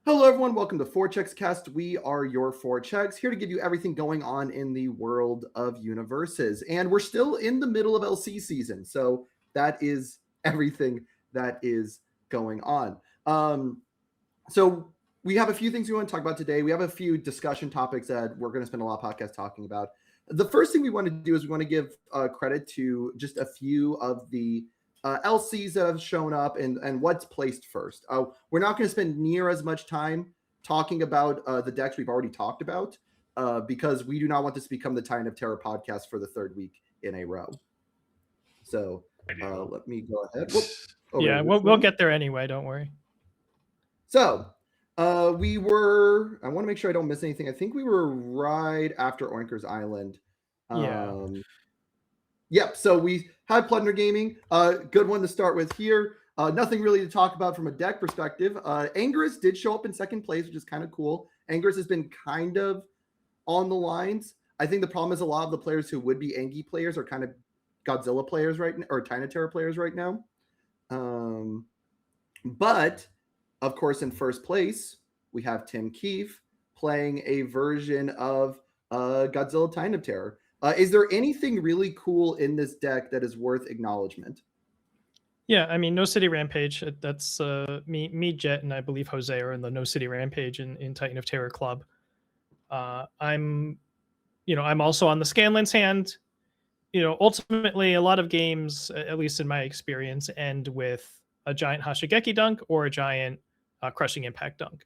Hello, everyone. Welcome to Four Checks Cast. We are your Four Checks, here to give you everything going on in the world of universes. And we're still in the middle of LC season, so that is everything that is going on. So we have a few things we want to talk about today. We have a few discussion topics that we're going to spend a lot of podcasts talking about. The first thing we want to do is we want to give credit to just a few of the LCs that have shown up and what's placed first. We're not going to spend near as much time talking about the decks we've already talked about because we do not want this to become the Titan of Terror podcast for the third week in a row. So let me go ahead. Yeah, we'll get there anyway. Don't worry. So we were, I want to make sure I don't miss anything. I think we were right after Oinker's Island. Yep, so we had Plunder Gaming. Good one to start with here. Nothing really to talk about from a deck perspective. Angerus did show up in second place, which is kind of cool. Angerus has been kind of on the lines. I think the problem is a lot of the players who would be Angie players are kind of Godzilla players right now, or Titan Terror players right now. But, of course, in first place, we have Tim Keefe playing a version of Godzilla Titan of Terror. Is there anything really cool in this deck that is worth acknowledgement? Yeah, I mean, No City Rampage. That's me, Jet, and I believe Jose are in the No City Rampage in Titan of Terror Club. I'm also on the Scanlan's Hand. Ultimately, a lot of games, at least in my experience, end with a giant Hashigeki dunk or a giant Crushing Impact dunk.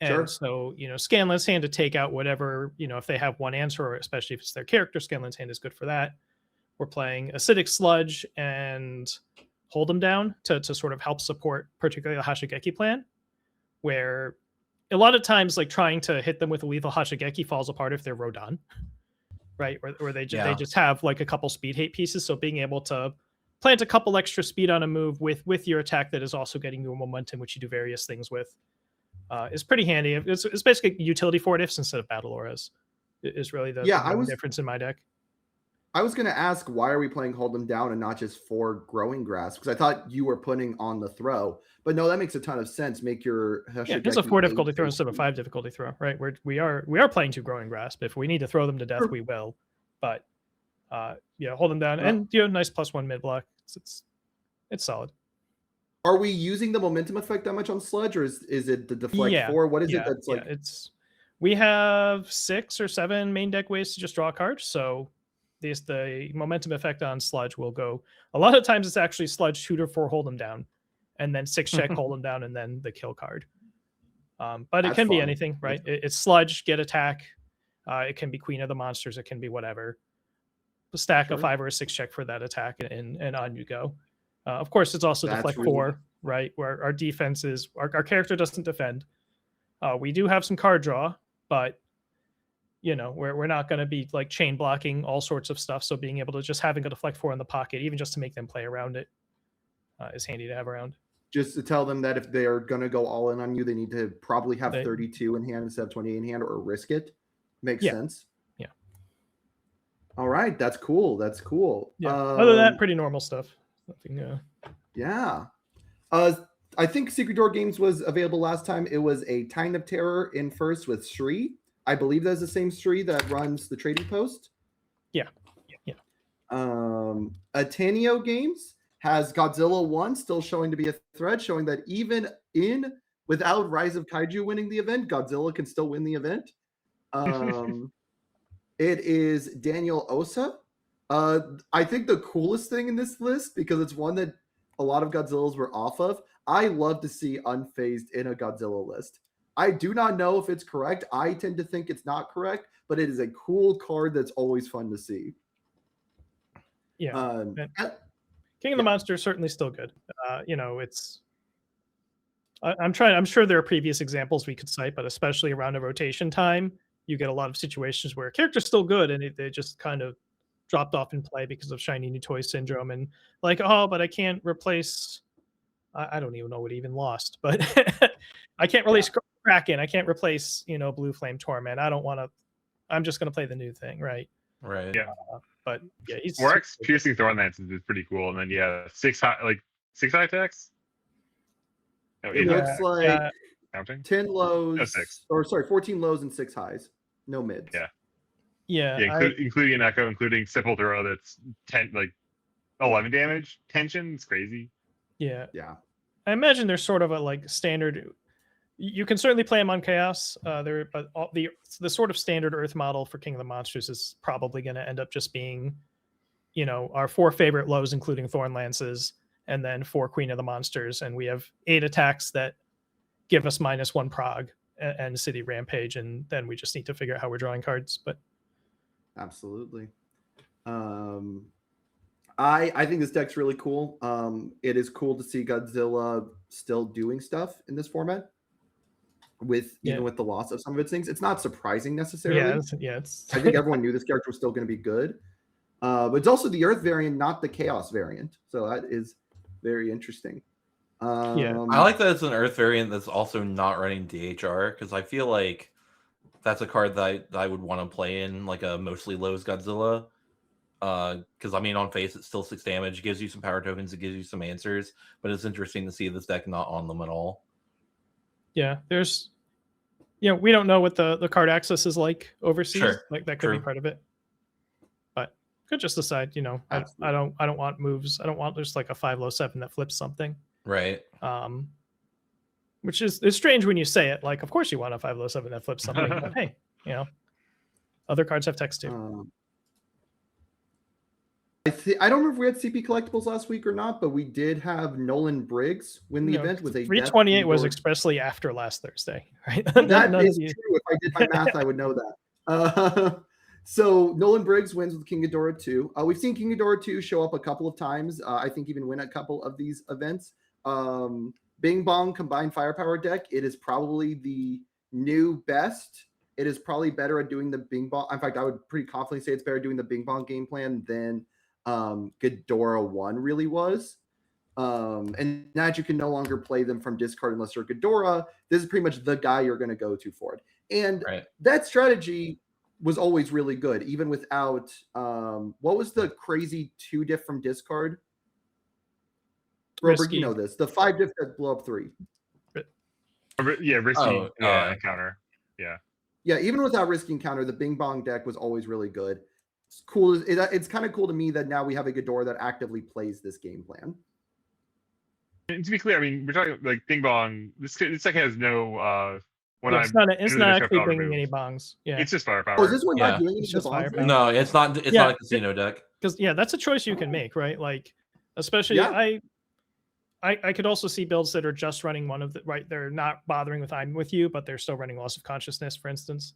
And so, Scanlan's Hand to take out whatever, if they have one answer, or especially if it's their character, Scanlan's Hand is good for that. We're playing Acidic Sludge and Hold Them Down to sort of help support particularly the Hashigeki plan, where a lot of times like trying to hit them with a lethal Hashigeki falls apart if they're Rodan, right? Or they just have like a couple speed hate pieces. So being able to plant a couple extra speed on a move with your attack that is also getting you a momentum, which you do various things with, is pretty handy. It's basically utility fortifs instead of battle auras is really the difference in my deck. I was going to ask, why are we playing Hold Them Down and not just for Growing Grass? Because I thought you were putting on the throw. But no, that makes a ton of sense. Make your Hashigeki it's a 4 difficulty throw instead of a 5 difficulty throw, right? We are playing 2 Growing Grass, but if we need to throw them to death, we will. But Hold Them Down and nice +1 mid block. It's solid. Are we using the momentum effect that much on Sludge, or is it the deflect 4? What is it that's like? We have 6 or 7 main deck ways to just draw a card. So the momentum effect on Sludge will go. A lot of times it's actually Sludge 2 to 4 Hold Them Down, and then 6 check Hold Them Down, and then the kill card. But it can be anything, right? It's Sludge, get attack. It can be Queen of the Monsters. It can be whatever. Stack a 5 or a 6 check for that attack, and on you go. Of course, it's also deflect 4, right? Where our defense is, our character doesn't defend. We do have some card draw, but we're not going to be like chain blocking all sorts of stuff. So being able to just having a deflect 4 in the pocket, even just to make them play around it, is handy to have around. Just to tell them that if they are going to go all in on you, they need to probably have 32 in hand instead of 28 in hand, or risk it. Makes sense. Yeah. All right, that's cool. Yeah. Other than that, pretty normal stuff. Nothing. Yeah. I think Secret Door Games was available last time. It was a Titan of Terror in first with Shri. I believe that's the same Shri that runs the Trading Post. Yeah. Ateneo Games has Godzilla 1 still showing to be a threat, showing that even without Rise of Kaiju winning the event, Godzilla can still win the event. It is Daniel Osa. I think the coolest thing in this list, because it's one that a lot of Godzillas were off of, I love to see Unfazed in a Godzilla list. I do not know if it's correct. I tend to think it's not correct, but it is a cool card that's always fun to see. Yeah. King of the Monster is certainly still good. I'm sure there are previous examples we could cite, but especially around a rotation time, you get a lot of situations where a character's still good and they just kind of dropped off in play because of shiny new toy syndrome, and like, but I can't replace. I don't even know what even lost, but I can't release Kraken. I can't replace Blue Flame Torment. I don't want to. I'm just going to play the new thing, right? Right. Yeah. But yeah, he's 4x piercing thorn lance is pretty cool, and then 6 high attacks. It looks like counting? 10 lows, 6. or sorry, 14 lows and 6 highs. No mids. Yeah. Yeah, Yeah, including an echo, including Sepultura that's 11 damage. Tension is crazy. yeah. Yeah. I imagine there's sort of a like standard. You can certainly play them on Chaos. But the sort of standard Earth model for King of the Monsters is probably going to end up just being, our 4 favorite lows, including Thorn Lances, and then 4 Queen of the Monsters, and we have 8 attacks that give us -1 prog and City Rampage, and then we just need to figure out how we're drawing cards. But Absolutely. I think this deck's really cool. It is cool to see Godzilla still doing stuff in this format, even with the loss of some of its things. It's not surprising necessarily. It's I think everyone knew this character was still going to be good. But it's also the Earth variant, not the Chaos variant. So that is very interesting. Yeah. I like that it's an Earth variant that's also not running DHR, because I feel like that's a card that I would want to play in like a mostly lows Godzilla. Because I mean, on face, it's still 6 damage. It gives you some power tokens. It gives you some answers. But it's interesting to see this deck not on them at all. Yeah, there's, we don't know what the card access is like overseas. Sure, like that could be part of it. But could just decide, I don't want moves. I don't want just like a 5-7 that flips something. Right. Which is, it's strange when you say it. Like, of course you want a 5-7 that flips something. But hey, other cards have text too. I don't remember if we had CP collectibles last week or not, but we did have Nolan Briggs win the event with a 328 was expressly after last Thursday, right? That is true. If I did my math, I would know that. So Nolan Briggs wins with King Ghidorah 2. We've seen King Ghidorah 2 show up a couple of times. I think even win a couple of these events. Bing Bong combined firepower deck. It is probably the new best. It is probably better at doing the Bing Bong. In fact, I would pretty confidently say it's better doing the Bing Bong game plan than Ghidorah 1 really was. And now that you can no longer play them from discard unless you're Ghidorah, this is pretty much the guy you're going to go to for it. And that strategy was always really good, even without what was the crazy 2 diff from discard? Robert, you know this. The 5 diff that blow up 3. Yeah, risky encounter. Yeah. Yeah, even without risky encounter, the Bing Bong deck was always really good. It's cool. It's kind of cool to me that now we have a Ghidorah that actively plays this game plan. And to be clear, I mean, we're talking like Bing Bong. This deck has no. It's not actually bringing any bongs. Yeah, it's just firepower. Oh, is this one not doing any bongs? No, it's not. It's not a casino deck. Because that's a choice you can make, right? Like, especially I could also see builds that are just running one of the They're not bothering with I'm With You, but they're still running Loss of Consciousness, for instance.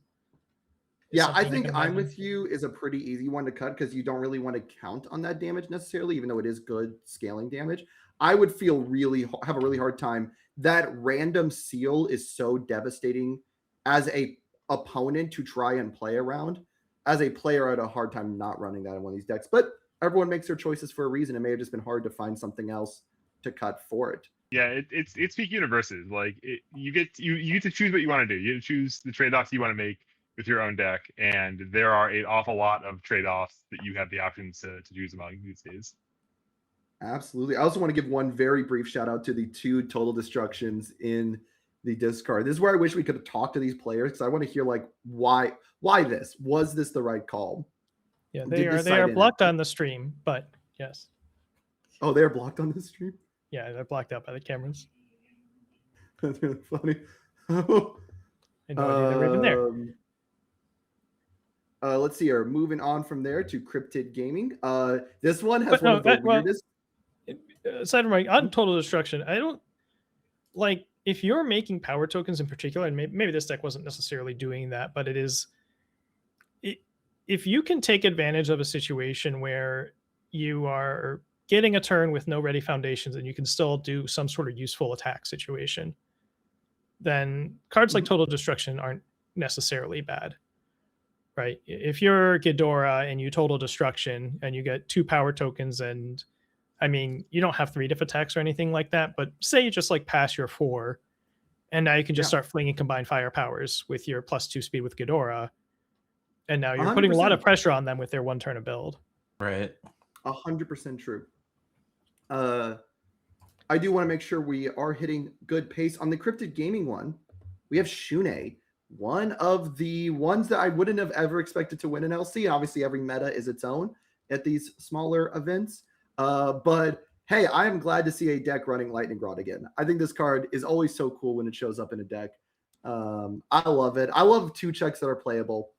Yeah, I think I'm With You is a pretty easy one to cut because you don't really want to count on that damage necessarily, even though it is good scaling damage. I would have a really hard time. That random seal is so devastating as a opponent to try and play around. As a player, I had a hard time not running that in one of these decks. But everyone makes their choices for a reason. It may have just been hard to find something else to cut for it. Yeah, it's peak universes. Like you get to choose what you want to do. You get to choose the trade-offs you want to make with your own deck, and there are an awful lot of trade-offs that you have the options to choose among these days. Absolutely. I also want to give one very brief shout out to the 2 total destructions in the discard. This is where I wish we could have talked to these players because I want to hear like why this was this the right call? Yeah, they are blocked on the stream, but yes. Oh, they're blocked on the stream? Yeah, they're blocked out by the cameras. That's really funny. I know they were even there. Let's see here. Moving on from there to Cryptid Gaming. This one has one of the weirdest. Aside from on total destruction, I don't like if you're making power tokens in particular, and maybe this deck wasn't necessarily doing that, but if you can take advantage of a situation where you are getting a turn with no ready foundations and you can still do some sort of useful attack situation, then cards like total destruction aren't necessarily bad. Right? If you're Ghidorah and you total destruction and you get 2 power tokens, and I mean, you don't have 3 diff attacks or anything like that, but say you just like pass your 4 and now you can just start flinging combined fire powers with your +2 speed with Ghidorah. And now you're putting a lot of pressure on them with their 1 turn of build. Right. 100% true. I do want to make sure we are hitting good pace on the Cryptid Gaming one. we have Shune, one of the ones that I wouldn't have ever expected to win an LC. And obviously, every meta is its own at these smaller events. But hey, I am glad to see a deck running Lightning Rod again. I think this card is always so cool when it shows up in a deck. I love it. I love 2-checks that are playable.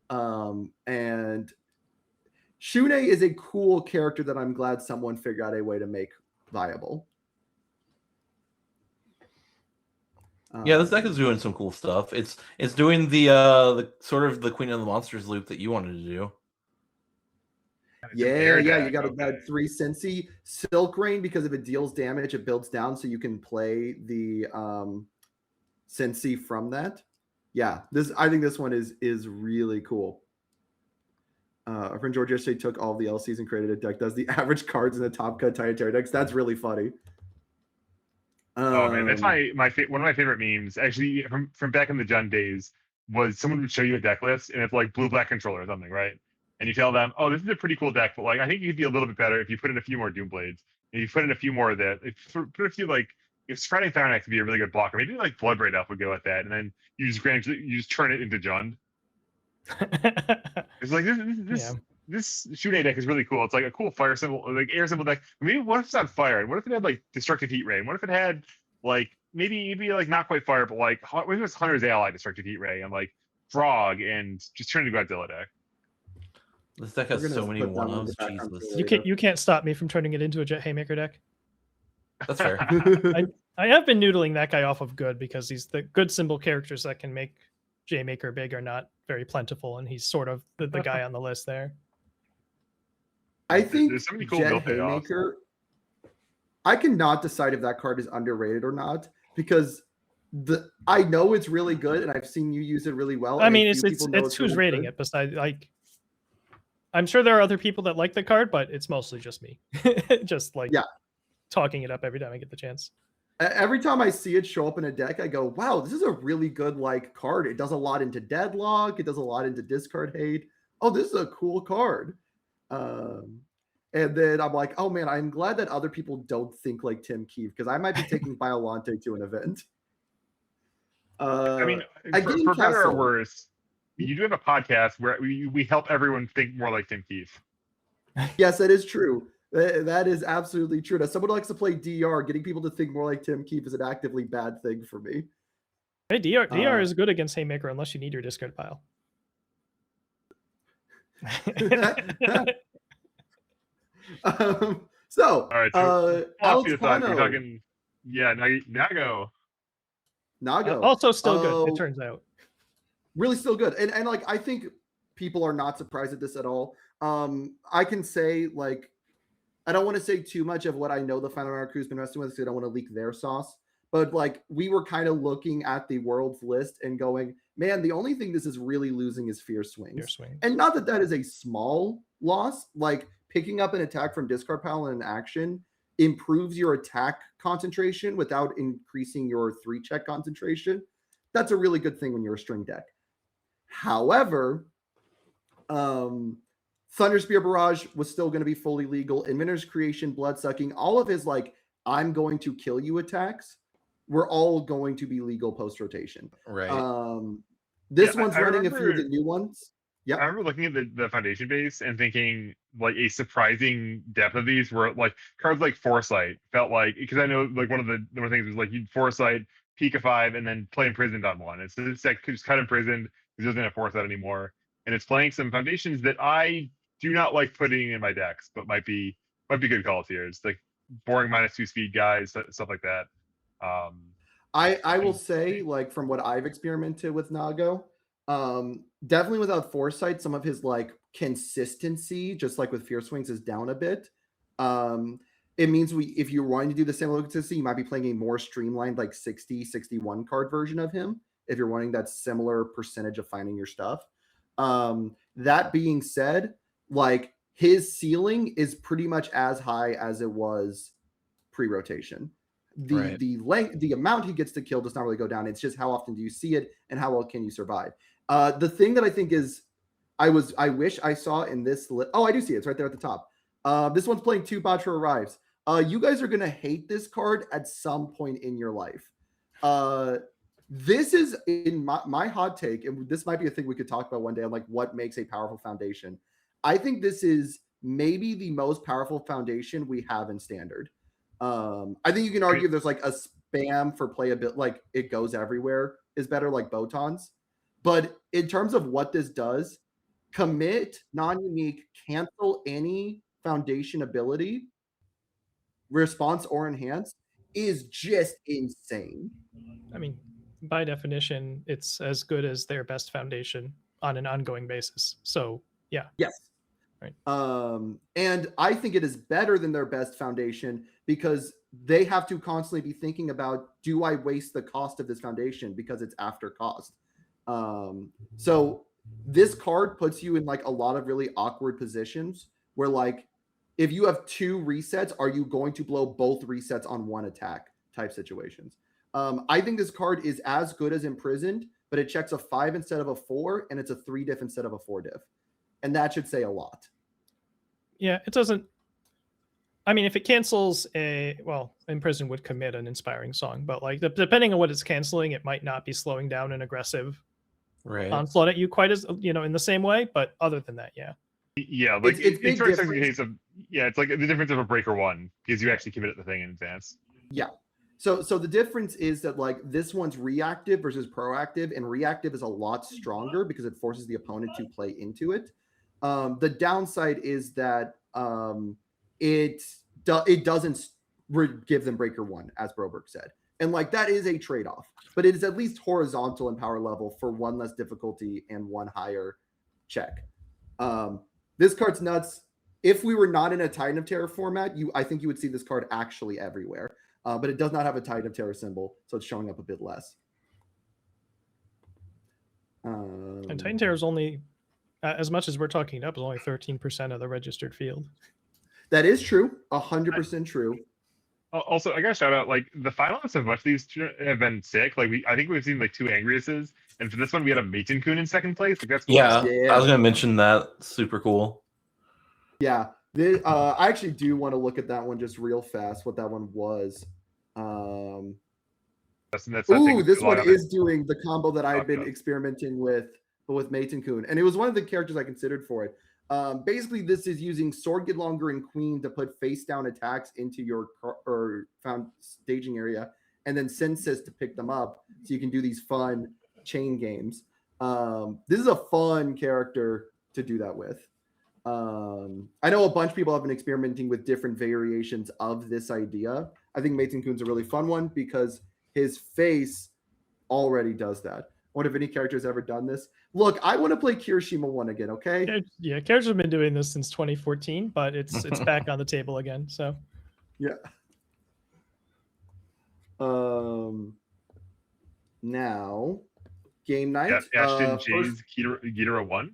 And Shune is a cool character that I'm glad someone figured out a way to make viable. Yeah, this deck is doing some cool stuff. It's doing the sort of the Queen of the Monsters loop that you wanted to do. Yeah, you got that 3 Cincy Silk Rain, because if it deals damage, it builds down, so you can play the Cincy from that. Yeah, I think this one is really cool. Our friend George yesterday took all the LCs and created a deck. Does the average cards in the top cut Titantary decks? That's really funny. Oh man, that's one of my favorite memes. Actually, from back in the Jund days, was someone would show you a deck list and it's like blue-black controller or something, right? And you tell them, "Oh, this is a pretty cool deck, but like I think you could be a little bit better if you put in a few more Doom Blades. And you put in a few more of that. Put a few like if Spreading Thanax could be a really good blocker. Maybe like Bloodbraid Elf would go at that, and then you just turn it into Jund. It's like this Shune deck is really cool. It's like a cool fire symbol, like air symbol deck. Maybe what if it's on fire? And what if it had like destructive heat ray? And what if it had like maybe like not quite fire, but like what if it's Hunter's Ally destructive heat ray and like Frog and just turn into Godzilla deck? This deck has so many one-offs. Jesus, you can't stop me from turning it into a Jet Haymaker deck. That's fair. I have been noodling that guy off of good because he's the good symbol characters that can make J-Maker big are not very plentiful, and he's sort of the guy on the list there. I think there's so many cool Jet Haymaker, I cannot decide if that card is underrated or not, because I know it's really good and I've seen you use it really well. I mean, it's who's really rating it. Besides, like, I'm sure there are other people that like the card, but it's mostly just me. Just like talking it up every time I get the chance. Every time I see it show up in a deck, I go, wow, this is a really good like card. It does a lot into Deadlock. It does a lot into Discard Hate. Oh, this is a cool card. And then I'm like, oh man, I'm glad that other people don't think like Tim Keefe, because I might be taking Biolante to an event. I mean, for better or worse, you do have a podcast where we help everyone think more like Tim Keefe. Yes, that is true. That is absolutely true. Now, someone who likes to play DR, getting people to think more like Tim Keefe is an actively bad thing for me. Hey, DR is good against Haymaker unless you need your discard pile. So, all right, Alex you're talking, Nago. Also still good, it turns out. Really still good. And like, I think people are not surprised at this at all. I can say, like, I don't want to say too much of what I know the Final Round crew's been wrestling with, because I don't want to leak their sauce. But like, we were kind of looking at the world's list and going, man, the only thing this is really losing is Fierce Swings. And not that is a small loss. Like, picking up an attack from discard pile in an action improves your attack concentration without increasing your 3-check concentration. That's a really good thing when you're a string deck. However, Thunderspear Barrage was still going to be fully legal. Inventor's Creation, Bloodsucking, all of his like, I'm going to kill you attacks were all going to be legal post-rotation. Right. This one's running a few of the new ones. Yeah, I remember looking at the foundation base and thinking like a surprising depth of these were like cards like Foresight felt like, because I know like one of the things was like you'd Foresight, peak a 5, and then play Imprisoned on 1. It's this deck just cut Imprisoned because it doesn't have Foresight anymore, and it's playing some foundations that I do not like putting in my decks, but might be good calls here. It's like boring -2 speed guys, stuff like that. I will say, like, from what I've experimented with Nago, definitely without Foresight, some of his like consistency, just like with Fierce Swings, is down a bit. It means if you're wanting to do the same level of consistency, you might be playing a more streamlined, like 60, 61 card version of him, if you're wanting that similar percentage of finding your stuff. That being said, like, his ceiling is pretty much as high as it was pre-rotation. The amount he gets to kill does not really go down. It's just how often do you see it and how well can you survive. The thing that I think is, I wish I saw in this list. Oh, I do see it. It's right there at the top. This one's playing 2 Batra Arrives. You guys are gonna hate this card at some point in your life. This is in my hot take, and this might be a thing we could talk about one day on like what makes a powerful foundation. I think this is maybe the most powerful foundation we have in standard. I think you can argue there's like a spam for playability, like it goes everywhere is better, like Botons. But in terms of what this does, commit, non-unique, cancel any foundation ability, response or enhance is just insane. I mean, by definition, it's as good as their best foundation on an ongoing basis. So yeah. Yes. Right. And I think it is better than their best foundation because they have to constantly be thinking about, do I waste the cost of this foundation because it's after cost? So this card puts you in like a lot of really awkward positions where like, if you have 2 resets, are you going to blow both resets on one attack type situations? I think this card is as good as Imprisoned, but it checks a 5 instead of a 4, and it's a 3 diff instead of a 4 diff. And that should say a lot. Yeah, it doesn't. I mean, if it cancels Imprisoned would commit an inspiring song, but like depending on what it's canceling, it might not be slowing down an aggressive onslaught at you quite as, in the same way. But other than that, yeah. Yeah, like it's big difference. In the case of it's like the difference of a breaker 1 because you actually committed the thing in advance. Yeah. So the difference is that like this one's reactive versus proactive, and reactive is a lot stronger because it forces the opponent to play into it. The downside is that it doesn't give them breaker 1, as Broberg said, and like that is a trade-off, but it is at least horizontal in power level for 1 less difficulty and 1 higher check. This card's nuts. If we were not in a Titan of Terror format, I think you would see this card actually everywhere. But it does not have a Titan of Terror symbol, so it's showing up a bit less. And Titan Terror is only, as much as we're talking it up, is only 13% of the registered field. That is true. 100% true. Also, I gotta shout out, like, the finalists of much of these have been sick. Like, I think we've seen like 2 Angriuses, and for this one we had a Maiden-kun in second place. Like, that's cool. Yeah, I was gonna mention that. Super cool. Yeah. I actually do want to look at that one just real fast, what that one was. This one is doing the combo that I had been experimenting with, but with Maiden-kun, and it was one of the characters I considered for it. Basically, this is using Sword Get Longer and Queen to put face down attacks into your found staging area, and then Senses to pick them up, so you can do these fun chain games. This is a fun character to do that with. I know a bunch of people have been experimenting with different variations of this idea. I think Maiden-kun's a really fun one because his face already does that. I wonder if any character's ever done this. Look, I want to play Kirishima 1 again, okay? Yeah, characters have been doing this since 2014, but it's back on the table again. So yeah. Now, game night. Ashton J's Ghidorah 1.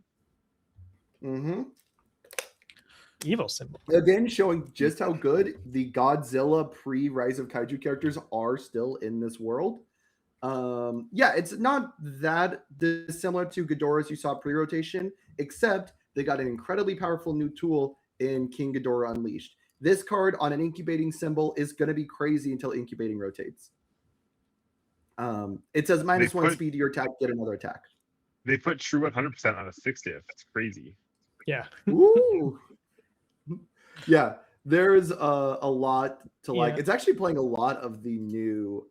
Mm-hmm. Evil symbol. Again, showing just how good the Godzilla pre-Rise of Kaiju characters are still in this world. Yeah, it's not that dissimilar to Ghidorahs you saw pre-rotation, except they got an incredibly powerful new tool in King Ghidorah Unleashed. This card on an incubating symbol is going to be crazy until incubating rotates. It says -1 speed to your attack, get another attack. They put true 100% on a 6 diff. That's crazy. Yeah. Ooh. Yeah, there's a lot to like. It's actually playing a lot of the new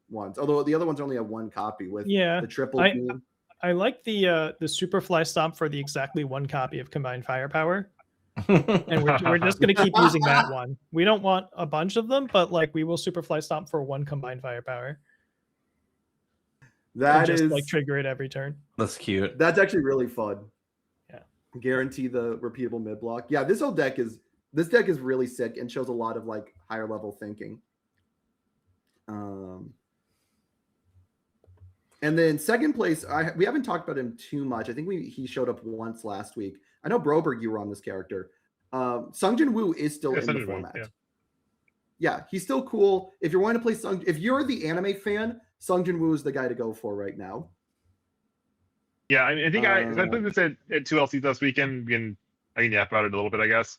ones, although the other ones only have 1 copy with the triple beam. I like the Superfly Stomp for the exactly 1 copy of Combined Firepower. And we're just going to keep using that one. We don't want a bunch of them, but like we will Superfly Stomp for 1 Combined Firepower. That is like trigger it every turn. That's cute. That's actually really fun. Yeah. Guarantee the repeatable mid block. Yeah, this deck is really sick and shows a lot of like higher level thinking. And then second place, we haven't talked about him too much. I think he showed up once last week. I know Broberg, you were on this character. Sungjin Woo is still in the format. Yeah, he's still cool. If you're wanting to play if you're the anime fan, Sungjin Woo is the guy to go for right now. Yeah, I think I played this at 2 LCs last weekend. I can yap about it a little bit, I guess,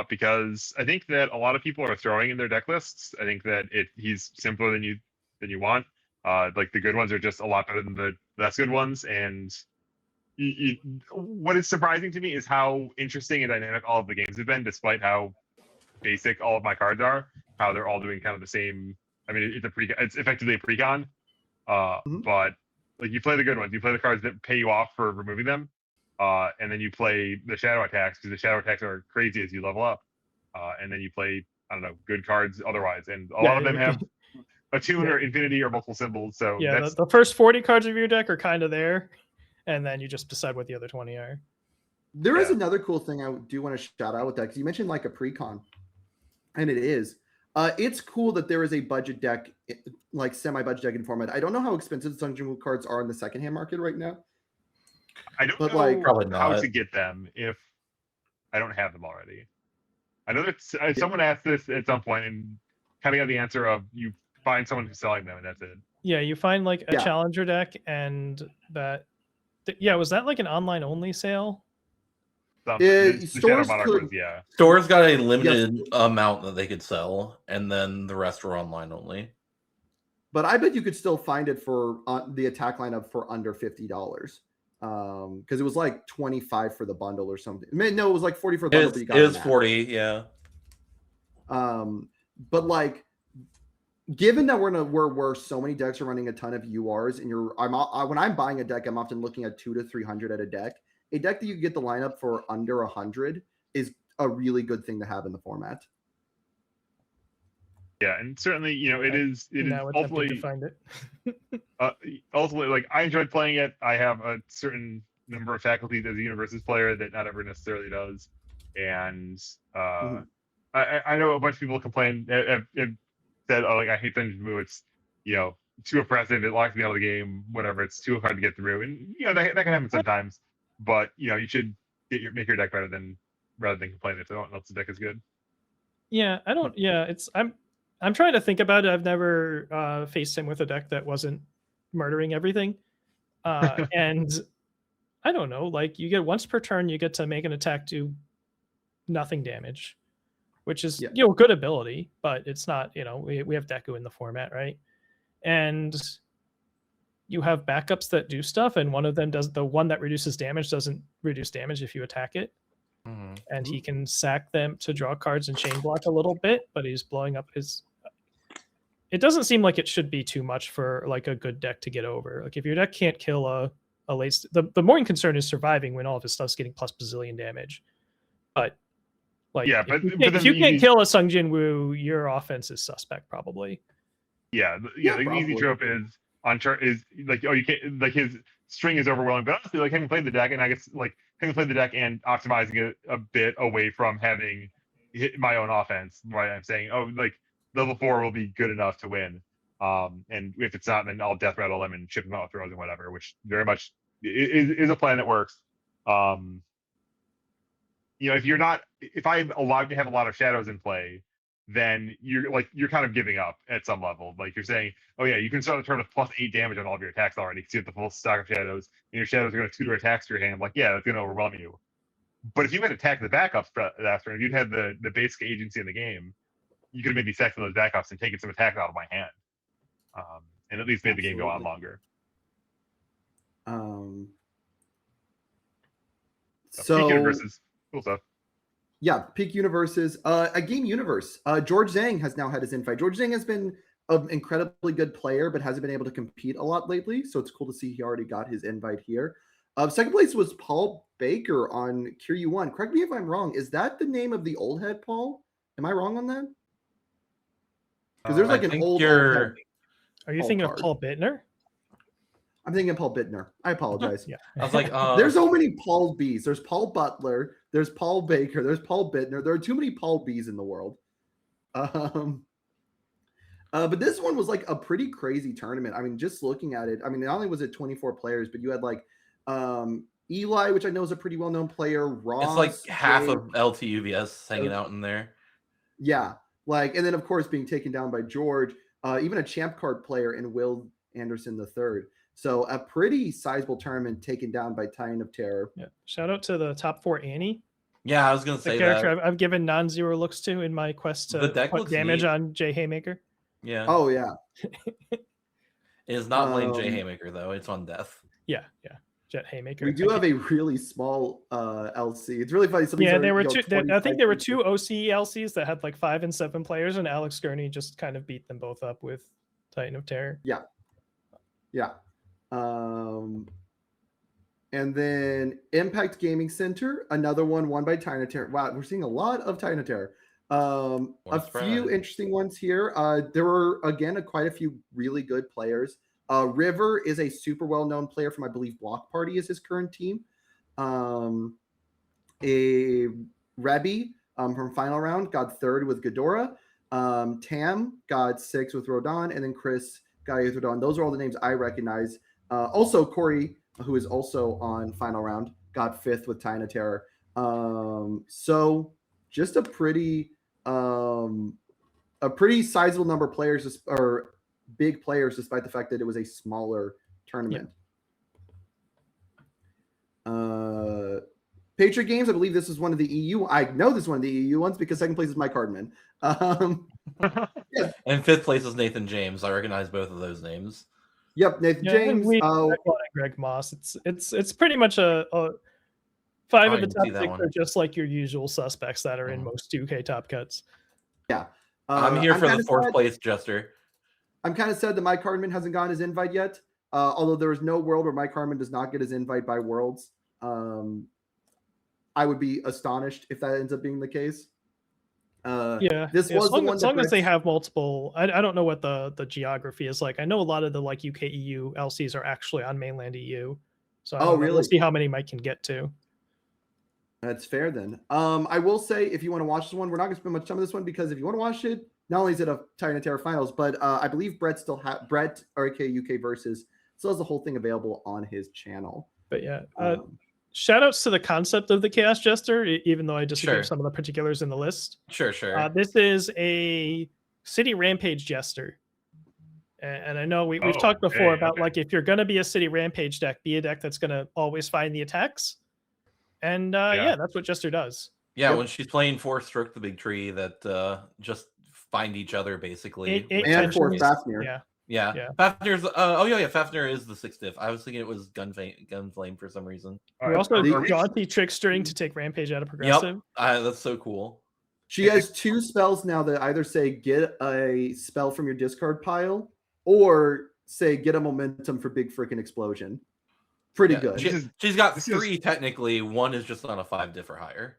because I think that a lot of people are throwing in their deck lists. I think that he's simpler than you want. Like the good ones are just a lot better than the less good ones. And what is surprising to me is how interesting and dynamic all of the games have been, despite how basic all of my cards are. How they're all doing kind of the same. I mean, it's effectively a precon, but like you play the good ones, you play the cards that pay you off for removing them, and then you play the shadow attacks because the shadow attacks are crazy as you level up, and then you play I don't know good cards otherwise, and a lot of them have attune or infinity or multiple symbols. So yeah, that's the first 40 cards of your deck are kind of there, and then you just decide what the other 20 are. There is another cool thing I do want to shout out with that because you mentioned like a precon, and it is. It's cool that there is a budget deck, like semi-budget deck in format. I don't know how expensive Sun Jin Woo cards are in the secondhand market right now. I don't But, know like, Probably how not. to get them if I don't have them already. I know that someone asked this at some point and kind of got the answer of you find someone who's selling them and that's it. Yeah, you find like a Yeah. challenger deck, and that. Yeah, was that like an online only sale? The Shadow Stores Monarch could- ones, yeah. Stores got a limited amount that they could sell, and then the rest were online only. But I bet you could still find it for the attack lineup for under $50. Because it was like 25 for the bundle or something. No, it was like 40 for the bundle, but you got It was an app. 40, yeah. But like, given that we're so many decks are running a ton of URs, and when I'm buying a deck, I'm often looking at 200 to 300 at a deck. A deck that you get the lineup for under 100 is a really good thing to have in the format. Yeah, and certainly, it is Now attempting ultimately to find it. ultimately like I enjoyed playing it. I have a certain number of faculties as a Universes player that not everyone necessarily does, and I know a bunch of people complain have said, "Oh, like I hate Dungeon Moo. It's too oppressive. It locks me out of the game. Whatever. It's too hard to get through." And that can happen sometimes. But you should make your deck better rather than complain if someone else's deck is good. Yeah, I don't. Yeah, I'm trying to think about it. I've never faced him with a deck that wasn't murdering everything, and I don't know. Like you get once per turn, you get to make an attack do nothing damage, which is good ability, but it's not. We have Deku in the format, right? And you have backups that do stuff, and one of them does. The one that reduces damage doesn't reduce damage if you attack it. And he can sack them to draw cards and chain block a little bit, but he's blowing up his. It doesn't seem like it should be too much for like a good deck to get over. Like if your deck can't kill a late, the more concern is surviving when all of his stuff's getting plus bazillion damage. But like, if you can't kill a Sung Jin Woo, your offense is suspect probably. Yeah, the easy trope is on chart is like, oh, you can't, like his string is overwhelming. But honestly, like having played the deck, and I guess like having played the deck and optimizing it a bit away from having hit my own offense, right? I'm saying, oh, like level 4 will be good enough to win. And if it's not, then I'll death rattle them and chip them out with throws and whatever, which very much is a plan that works. If I'm allowed to have a lot of shadows in play, then you're kind of giving up at some level. Like you're saying, oh yeah, you can start the turn with +8 damage on all of your attacks already because you have the full stock of shadows, and your shadows are going to tutor attacks to your hand. Like, yeah, that's going to overwhelm you. But if you had attacked the backups that turn, if you'd had the basic agency in the game, you could have maybe sacked those backups and taken some attacks out of my hand, and at least made the game go on longer. So Universes, cool stuff. Yeah, Peak Universes. A game universe. George Zhang has now had his invite. George Zhang has been an incredibly good player, but hasn't been able to compete a lot lately. So it's cool to see he already got his invite here. Second place was Paul Baker on QU1. Correct me if I'm wrong. Is that the name of the old head, Paul? Am I wrong on that? Because there's like an old head. Are you thinking of Paul Bittner? I'm thinking of Paul Bittner. I apologize. Yeah. I was like, there's so many Paul B's. There's Paul Butler. There's Paul Baker. There's Paul Bittner. There are too many Paul B's in the world. But this one was like a pretty crazy tournament. I mean, just looking at it, I mean, not only was it 24 players, but you had like Eli, which I know is a pretty well-known player. Ross. It's like half of LTUVS hanging out in there. Yeah. Like, and then of course being taken down by George, even a champ card player in Will Anderson III. So a pretty sizable tournament taken down by Titan of Terror. Yeah. Shout out to the top 4 Annie. Yeah, I was going to say the character I've given non-zero looks to in my quest to put damage on Jay Haymaker. Yeah. Oh, yeah. It is not playing J Um, Haymaker though. It's on death. Yeah. Jet Haymaker. We do have a really small LC. It's really funny. Some of these Yeah, are, there were you know, two. I think there were 25 two OCE LCs that had like 5 and 7 players, and Alex Gurney just kind of beat them both up with Titan of Terror. Yeah. And then Impact Gaming Center, another one won by Titan of Terror. Wow, we're seeing a lot of Titan of Terror. A few interesting ones here. There were again quite a few really good players. River is a super well-known player from, I believe, Block Party is his current team. A Rebby from Final Round got third with Ghidorah. Tam got sixth with Rodon, and then Chris got eighth with Rodon. Those are all the names I recognize. Also, Corey, who is also on Final Round, got fifth with Titan of Terror. So just a pretty sizable number of players, or big players, despite the fact that it was a smaller tournament. Patriot Games, I believe this is one of the EU. I know this is one of the EU ones because second place is Mike Hardman. And fifth place is Nathan James. I recognize both of those names. Yep, Nathan James. Greg Moss. It's pretty much a 5 of the top 6 are just like your usual suspects that are in most 2K top cuts. Yeah. I'm here for the fourth place Jester. I'm kind of sad that Mike Hardman hasn't gotten his invite yet. Although there is no world where Mike Hardman does not get his invite by Worlds. I would be astonished if that ends up being the case. This was as long as they have multiple. I don't know what the geography is like. I know a lot of the like UK EU LCs are actually on mainland EU. So really? We'll see how many Mike can get to. That's fair then. I will say, if you want to watch this one, we're not going to spend much time on this one because if you want to watch it, not only is it a Titan of Terror finals, but I believe Brett RK UK versus still has the whole thing available on his channel. But yeah, shout outs to the concept of the Chaos Jester, even though I disagree with some of the particulars in the list. Sure. This is a City Rampage Jester. And I know we've talked before about like if you're going to be a City Rampage deck, be a deck that's going to always find the attacks. And that's what Jester does. Yeah, when she's playing Stroke the Big Tree, that just find each other basically. And for Fafnir. Yeah. Fafnir's Fafnir is the 6th diff. I was thinking it was Gunflame for some reason. We also Jaunty Trickstering to take Rampage out of Progressive. Yep. That's so cool. She has 2 spells now that either say get a spell from your discard pile or say get a momentum for big freaking explosion. Pretty good. She's got 3 technically. One is just on a 5 diff or higher.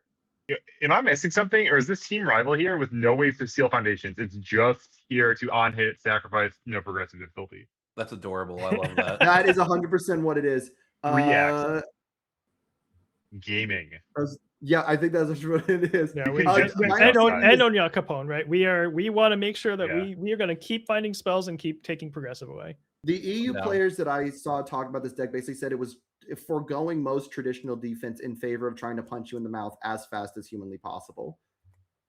Am I missing something, or is this team rival here with no ways to steal foundations? It's just here to on hit, sacrifice, no progressive difficulty. That's adorable. I love that. That is 100% what it is. Gaming. Yeah, I think that's what it is. Yeah, and on Capone, right? We want to make sure that we are going to keep finding spells and keep taking progressive away. The EU players that I saw talk about this deck basically said it was foregoing most traditional defense in favor of trying to punch you in the mouth as fast as humanly possible.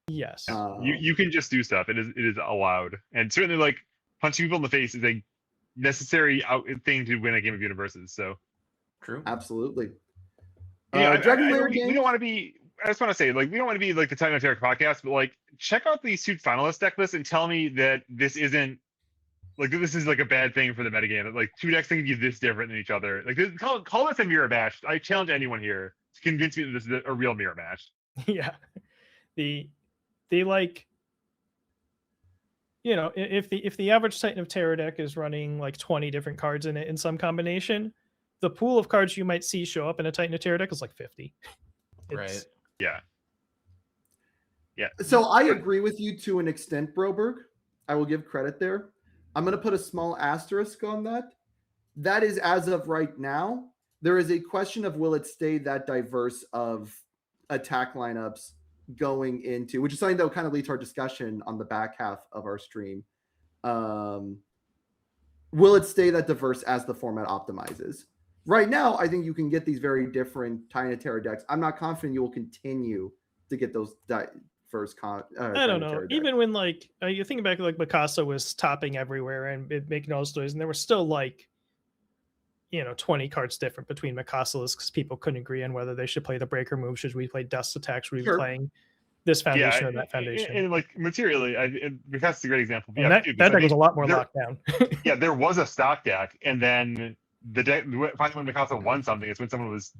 Yes. You can just do stuff. It is allowed. And certainly like punching people in the face is a necessary thing to win a game of universes. So true. Absolutely. We don't want to be, I just want to say, like, we don't want to be like the Titan of Terror podcast, but like check out the suit finalist deck list and tell me that this isn't like this is like a bad thing for the metagame. Like 2 decks can be this different than each other. Like call this a mirror match. I challenge anyone here to convince me that this is a real mirror match. Yeah. They like, you know, if the average Titan of Terror deck is running like 20 different cards in it in some combination, the pool of cards you might see show up in a Titan of Terror deck is like 50. Right. Yeah. So I agree with you to an extent, Broberg. I will give credit there. I'm going to put a small asterisk on that. That is as of right now. There is a question of will it stay that diverse of attack lineups going into, which is something that will kind of lead to our discussion on the back half of our stream. Will it stay that diverse as the format optimizes? Right now, I think you can get these very different Titan of Terror decks. I'm not confident you will continue to get those first I don't know. Even when like you think back, like Mikasa was topping everywhere and making all those noise, and there were still like 20 cards different between Mikasa lists because people couldn't agree on whether they should play the breaker move. Should we play dust attack? Should we be playing this foundation Yeah, or that foundation. and like materially, Mikasa is a great example. And that deck was a lot more locked down. Yeah, there was a stock deck, and then the deck finally when Mikasa won something, it's when someone was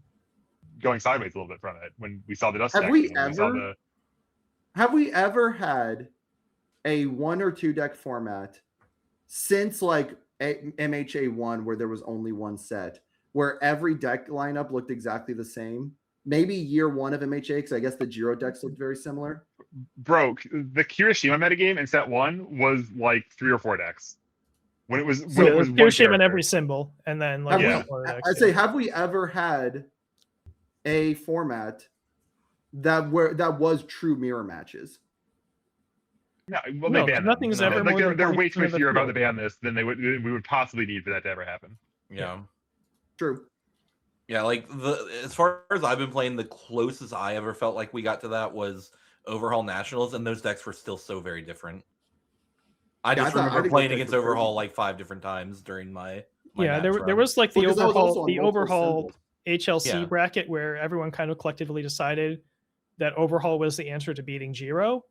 going sideways a little bit from it. When we saw the dust Have deck, we and we saw the Have we ever had a 1 or 2 deck format since like MHA 1 where there was only one set, where every deck lineup looked exactly the same? Maybe year 1 of MHA, because I guess the Jiro decks looked very similar. broke the Kirishima metagame in set 1 was like 3 or 4 decks. When it was So when it was Kirishima in character. every symbol, and then like Have Yeah. a couple other decks, I'd say, have we ever had a format that was true mirror matches? No, well, No, they banned nothing's them. ever Like more than they're way 20% of the twitchier about field. to ban this than we would possibly need for that to ever happen. Yeah. True. Yeah, like as far as I've been playing, the closest I ever felt like we got to that was Overhaul Nationals, and those decks were still so very different. I Yeah, just I remember think playing those against decks were Overhaul crazy. like 5 different times during my yeah, there match run. was like the Well, 'cause that was also on multiple overhaul symbols. HLC Yeah. bracket where everyone kind of collectively decided that overhaul was the answer to beating Jiro,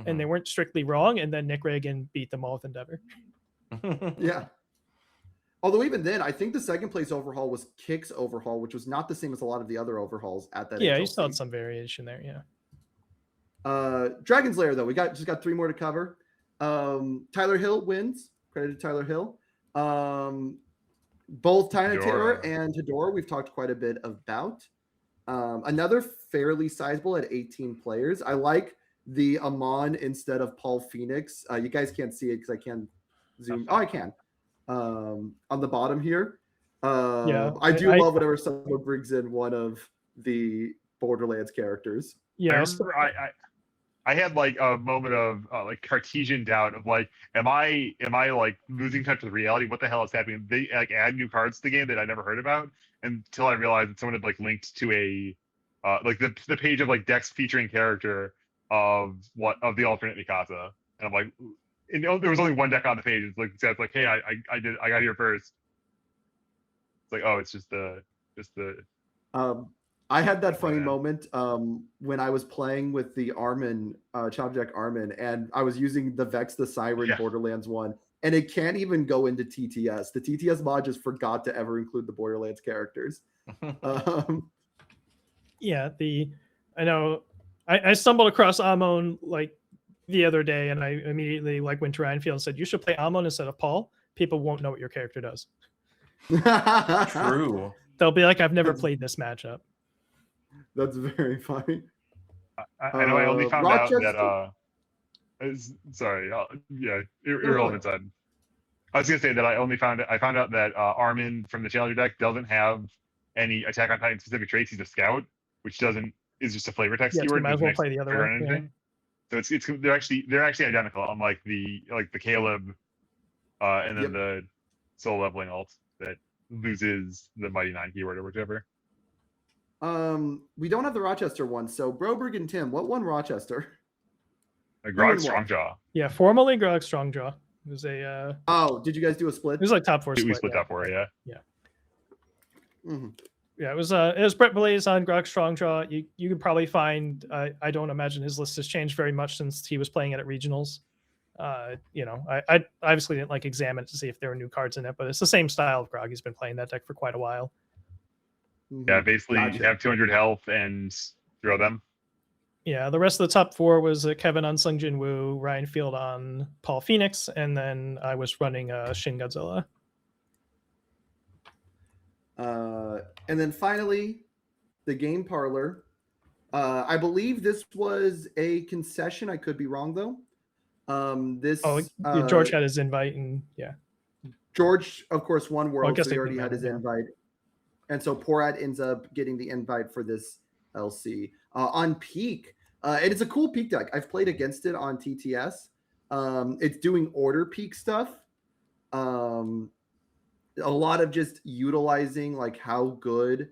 and they weren't strictly wrong. And then Nick Reagan beat them all with Endeavor. Yeah. Although even then, I think the second place overhaul was Kick's overhaul, which was not the same as a lot of the other overhauls at that. Yeah, HLC. you still had some variation there. Yeah. Dragon's Lair, though, we just got 3 more to cover. Tyler Hill wins. Credit to Tyler Hill. Both Tina Terror and Hedora we've talked quite a bit about. Another fairly sizable at 18 players. I like the Amon instead of Paul Phoenix. You guys can't see it because I can't zoom. Oh, I can. On the bottom here. Yeah, I do love whenever someone brings in one of the Borderlands characters. Yeah. I remember I had like a moment of like Cartesian doubt of like, am I like losing touch with reality? What the hell is happening? They like add new cards to the game that I never heard about until I realized that someone had like linked to a like the page of like decks featuring character of the alternate Mikasa, and I'm like, and there was only one deck on the page. It's like, hey, I got here first. It's like, oh, it's just the. I had that funny Yeah. moment when I was playing with the Armin, Chop Jack Armin, and I was using the Vex the Siren Borderlands one, and it can't even go into TTS. The TTS mod just forgot to ever include the Borderlands characters. Yeah, I know I stumbled across Amon like the other day, and I immediately like went to Ryan Field and said, you should play Amon instead of Paul. People won't know what your character does. True. They'll be like, I've never played this matchup. That's very funny. I know I only found Rochester- out that sorry, irrelevant side. I was gonna say that I found out that Armin from the Challenger deck doesn't have any Attack on Titan specific traits. He's a scout, which is just a flavor text Yeah, so you keyword. might as well play the other or one. Yeah. anything. So they're actually identical, unlike the Caleb and then the soul leveling alt that loses the Mighty 9 keyword or whichever. We don't have the Rochester one, so Broberg and Tim, what won Rochester? Grog Strongjaw. Yeah, formerly Grog Strongjaw. It was a did you guys do a split? it was like top 4 We split. split that for it, yeah. Mm-hmm. Yeah, it was Brett Blaze on Grog Strongjaw. You could probably find. I don't imagine his list has changed very much since he was playing it at regionals. I obviously didn't like examine it to see if there were new cards in it, but it's the same style of Grog. He's been playing that deck for quite a while. Yeah, basically Gotcha. have 200 health and throw them. Yeah, the rest of the top 4 was Kevin on Sung Jin Woo, Ryan Field on Paul Phoenix, and then I was running Shin Godzilla. And then finally, the game parlor. I believe this was a concession. I could be wrong though. George had his invite, and yeah, George, of course, won World, guess so he they already had his invite, and so Porat ends up getting the invite for this LC on Peak. And it's a cool Peak deck. I've played against it on TTS. It's doing order Peak stuff. A lot of just utilizing like how good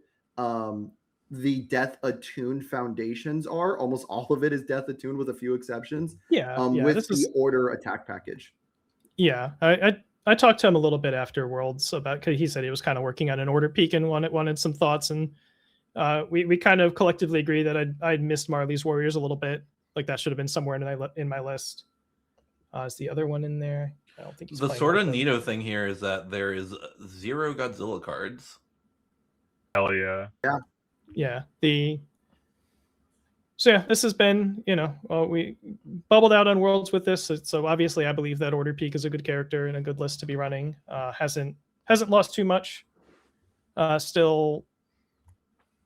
the Death Attuned foundations are. Almost all of it is Death Attuned with a few exceptions. With the order attack package. Yeah, I talked to him a little bit after Worlds about, because he said he was kind of working on an order peak and wanted some thoughts, and we kind of collectively agree that I'd missed Marley's Warriors a little bit. Like that should have been somewhere in my list. Is the other one in there? I don't think he's The playing sort of Alpha. neato thing here is that there is 0 Godzilla cards. Hell yeah. Yeah. So yeah, this has been, we bubbled out on Worlds with this. So obviously I believe that Order Peak is a good character and a good list to be running. Hasn't lost too much. Still,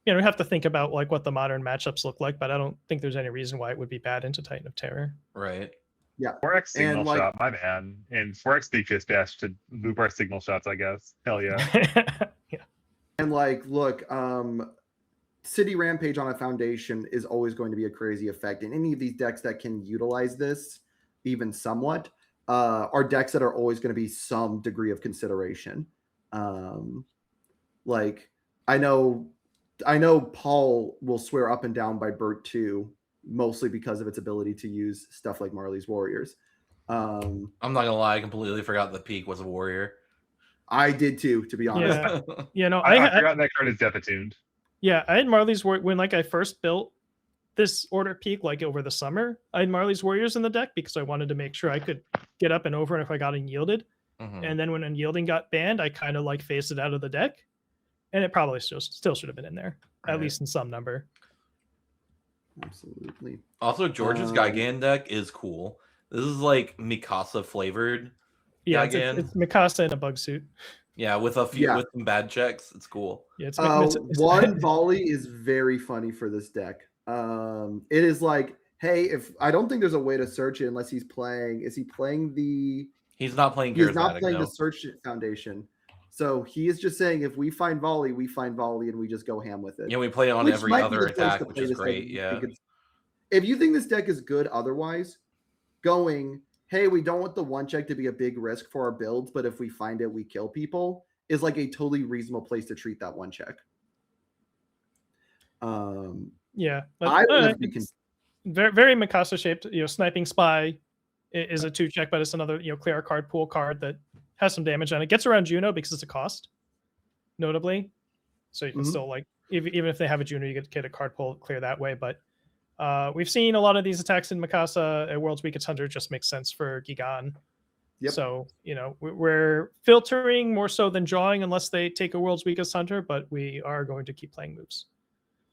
we have to think about like what the modern matchups look like, but I don't think there's any reason why it would be bad into Titan of Terror. Right. Yeah. 4x signal And, like- shot, my man. And 4x big fist dash to loop our signal shots, I guess. Hell yeah. Yeah. And like, look, City Rampage on a foundation is always going to be a crazy effect. And any of these decks that can utilize this, even somewhat, are decks that are always going to be some degree of consideration. Like, I know Paul will swear up and down by Bert 2, mostly because of its ability to use stuff like Marley's Warriors. I'm not gonna lie, I completely forgot that Peak was a warrior. I did too, to be honest. Yeah. I forgot that card is death attuned. Yeah, I had Marley's when like I first built this Order Peak like over the summer. I had Marley's Warriors in the deck because I wanted to make sure I could get up and over if I got unyielded. Mhm. And then when unyielding got banned, I kind of like phased it out of the deck, and it probably still should have been in there, Right. at least in some number. Absolutely. Also, George's Gigan deck is cool. This is like Mikasa flavored. Yeah, Gigan. it's Mikasa in a bug suit. Yeah, with with some bad checks. It's cool. Yeah, it's one volley is very funny for this deck. It is like, hey, if I don't think there's a way to search it unless he's playing. Is he playing the? He's not playing. He's not Charismatic, playing no. the search foundation. So he is just saying, if we find volley, and we just go ham with it. Yeah, we play it on Which every might be other the place attack, to which play is this deck great. if you Yeah. think if you think this deck is good otherwise, going, hey, we don't want the one check to be a big risk for our builds, but if we find it, we kill people, is like a totally reasonable place to treat that one check. Yeah, I but, don't know if we can. very very Mikasa shaped. Sniping Spy is a 2-check, but it's another clear card pool card that has some damage on it. Gets around Juno because it's a cost, notably. So you can still like even if they have a Juno, you get a card pool clear that way. But we've seen a lot of these attacks in Mikasa at World's Weakest Hunter. Just makes sense for Gigan. Yep. So we're filtering more so than drawing unless they take a World's Weakest Hunter, but we are going to keep playing moves.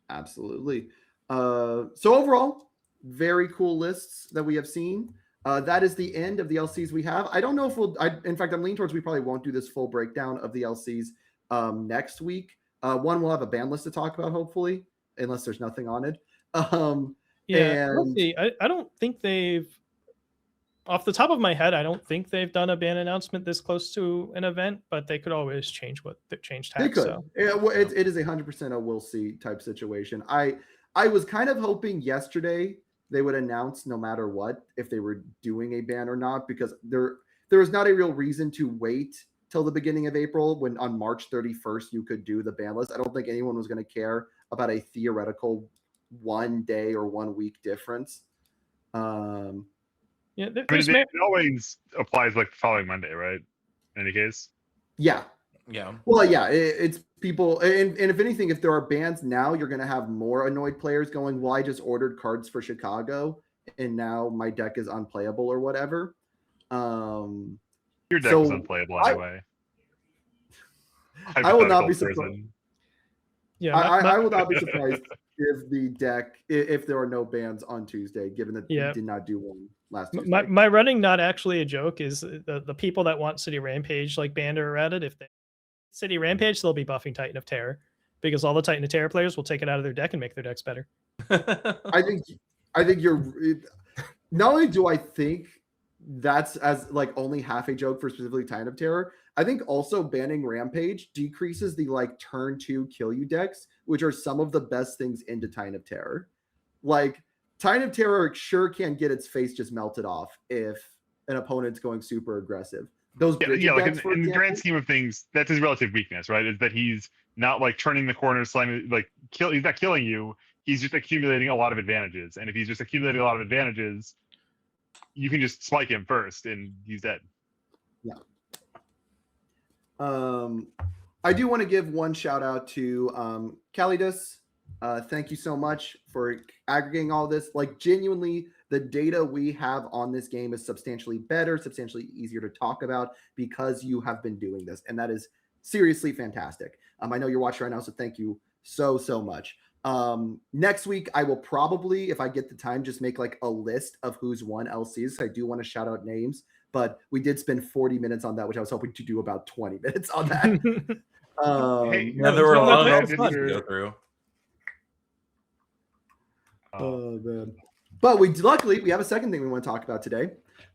Absolutely. So overall, very cool lists that we have seen. That is the end of the LCs we have. I don't know if in fact, I'm leaning towards we probably won't do this full breakdown of the LCs next week. One, we'll have a ban list to talk about, hopefully, unless there's nothing on it. We'll see. I don't think they've, off the top of my head, I don't think they've done a ban announcement this close to an event, but they could always change tags. They could. So. It is 100% a we'll see type situation. I was kind of hoping yesterday they would announce no matter what if they were doing a ban or not, because there is not a real reason to wait till the beginning of April when on March 31st you could do the ban list. I don't think anyone was going to care about a theoretical 1 day or 1 week difference. Yeah, it always applies like the following Monday, right? In any case. Yeah. Yeah. Well, yeah, it's people, and if anything, if there are bans now, you're going to have more annoyed players going, well, I just ordered cards for Chicago, and now my deck is unplayable or whatever. Your deck is unplayable anyway. I will not be surprised. Yeah, I will not be surprised if there are no bans on Tuesday, given that we did not do one last Tuesday. My running not actually a joke is the people that want City Rampage like banned or added. If they City Rampage, they'll be buffing Titan of Terror because all the Titan of Terror players will take it out of their deck and make their decks better. I think you're. Not only do I think that's as like only half a joke for specifically Titan of Terror, I think also banning Rampage decreases the like turn 2 kill you decks, which are some of the best things into Titan of Terror. Like Titan of Terror sure can get its face just melted off if an opponent's going super aggressive. Those like in the grand scheme of things, that's his relative weakness, right? Is that he's not like turning the corner, slamming, he's not killing you. He's just accumulating a lot of advantages, and if he's just accumulating a lot of advantages, you can just spike him first, and he's dead. Yeah. I do want to give one shout out to Calidus Thank you so much for aggregating all this. Like, genuinely, the data we have on this game is substantially better, substantially easier to talk about because you have been doing this, and that is seriously fantastic. I know you're watching right now, so thank you so much. Next week, I will probably, if I get the time, just make like a list of who's won LCs. I do want to shout out names, but we did spend 40 minutes on that, which I was hoping to do about 20 minutes on that. Hey, Yeah, there were a lot of that's LCs to fun. go through. Oh man. But luckily we have a second thing we want to talk about today.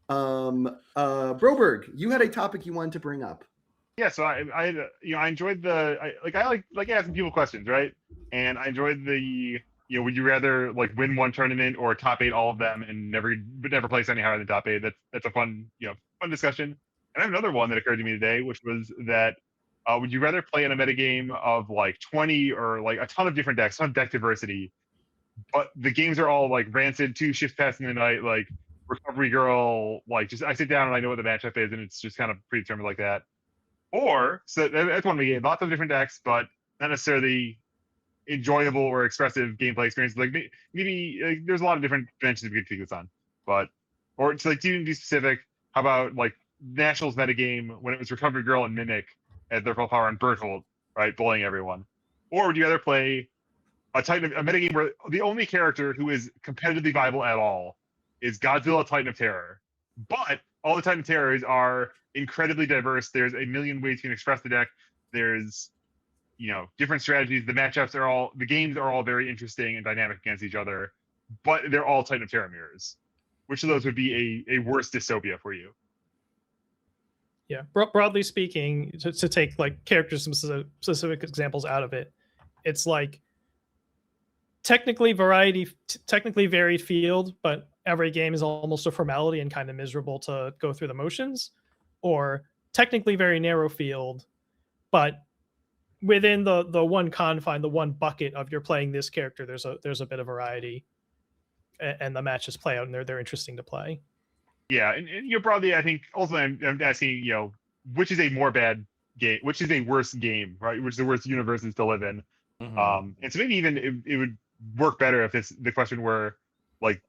Broberg, you had a topic you wanted to bring up. Yeah, so I enjoyed I like asking people questions, right? And I enjoyed would you rather like win one tournament or top 8 all of them and never place any higher than top 8? That's a fun discussion. And I have another one that occurred to me today, which was that would you rather play in a metagame of like 20 or like a ton of different decks, ton of deck diversity, but the games are all like Rancid, 2 shifts passing the night, like Recovery Girl, like just I sit down and I know what the matchup is and it's just kind of predetermined like that. Or so that's one game, lots of different decks, but not necessarily enjoyable or expressive gameplay experience. Like maybe like, there's a lot of different dimensions we could take this on, but or to like to be specific, how about like Nationals metagame when it was Recovery Girl and Mimic at their full power and Berthold, right, bullying everyone? Or would you rather play a metagame where the only character who is competitively viable at all is Godzilla Titan of Terror, but all the Titan of Terrors are incredibly diverse. There's a million ways you can express the deck. There's different strategies. The games are all very interesting and dynamic against each other, but they're all Titan of Terror mirrors. Which of those would be a worse dystopia for you? Yeah, broadly speaking, to take like character specific examples out of it, it's like technically varied field, but every game is almost a formality and kind of miserable to go through the motions, or technically very narrow field, but within the one confine, the one bucket of you're playing this character, there's a bit of variety, and the matches play out and they're interesting to play. Yeah, and broadly, I think also I'm asking which is a more bad game, which is a worse game, right? Which is the worst universes to live in. Mm-hmm. And so maybe even it would work better if the question were like,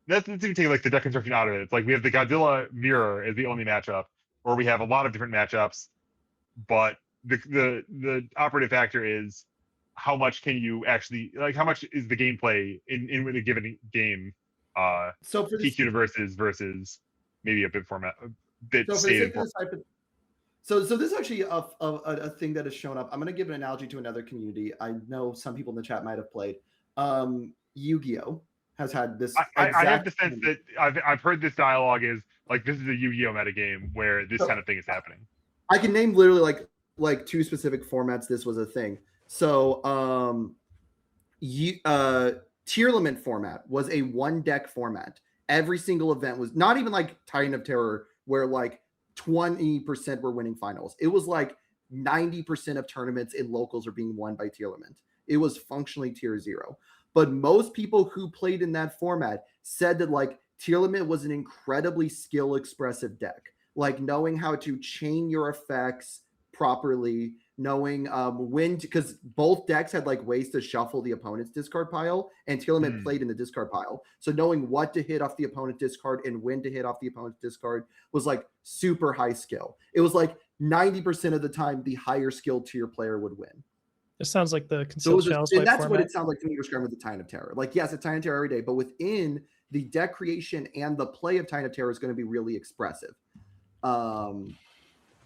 let's even take like the deck construction out of it. It's like we have the Godzilla mirror as the only matchup, or we have a lot of different matchups, but the operative factor is how much can you actually like how much is the gameplay in a given game So for this, TQ versus maybe a bit format a bit so for the stated sake of this type of, so this is actually a thing that has shown up. I'm going to give an analogy to another community. I know some people in the chat might have played. Yu-Gi-Oh has had this. I have the sense that I've heard this dialogue is like this is a Yu-Gi-Oh metagame where this kind of thing is happening. I can name literally like 2 specific formats this was a thing. So tier limit format was a 1 deck format. Every single event was not even like Titan of Terror where like 20% were winning finals. It was like 90% of tournaments in locals are being won by tier limit. It was functionally tier 0. But most people who played in that format said that like tier limit was an incredibly skill expressive deck. Like knowing how to chain your effects properly, knowing when because both decks had like ways to shuffle the opponent's discard pile, and tier limit played in the discard pile. So knowing what to hit off the opponent's discard and when to hit off the opponent's discard was like super high skill. It was like 90% of the time the higher skilled tier player would win. It sounds like the concealed chalice and that's format. what it sounds like to me describing with the Titan of Terror. Like, yes, it's Titan of Terror every day, but within the deck creation and the play of Titan of Terror is going to be really expressive.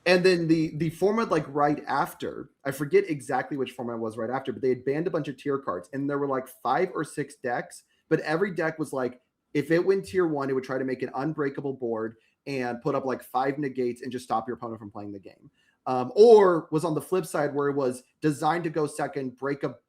And then the format like right after, I forget exactly which format it was right after, but they had banned a bunch of tier cards, and there were like 5 or 6 decks, but every deck was like, if it went tier 1, it would try to make an unbreakable board and put up like 5 negates and just stop your opponent from playing the game. Or was on the flip side where it was designed to go second, break up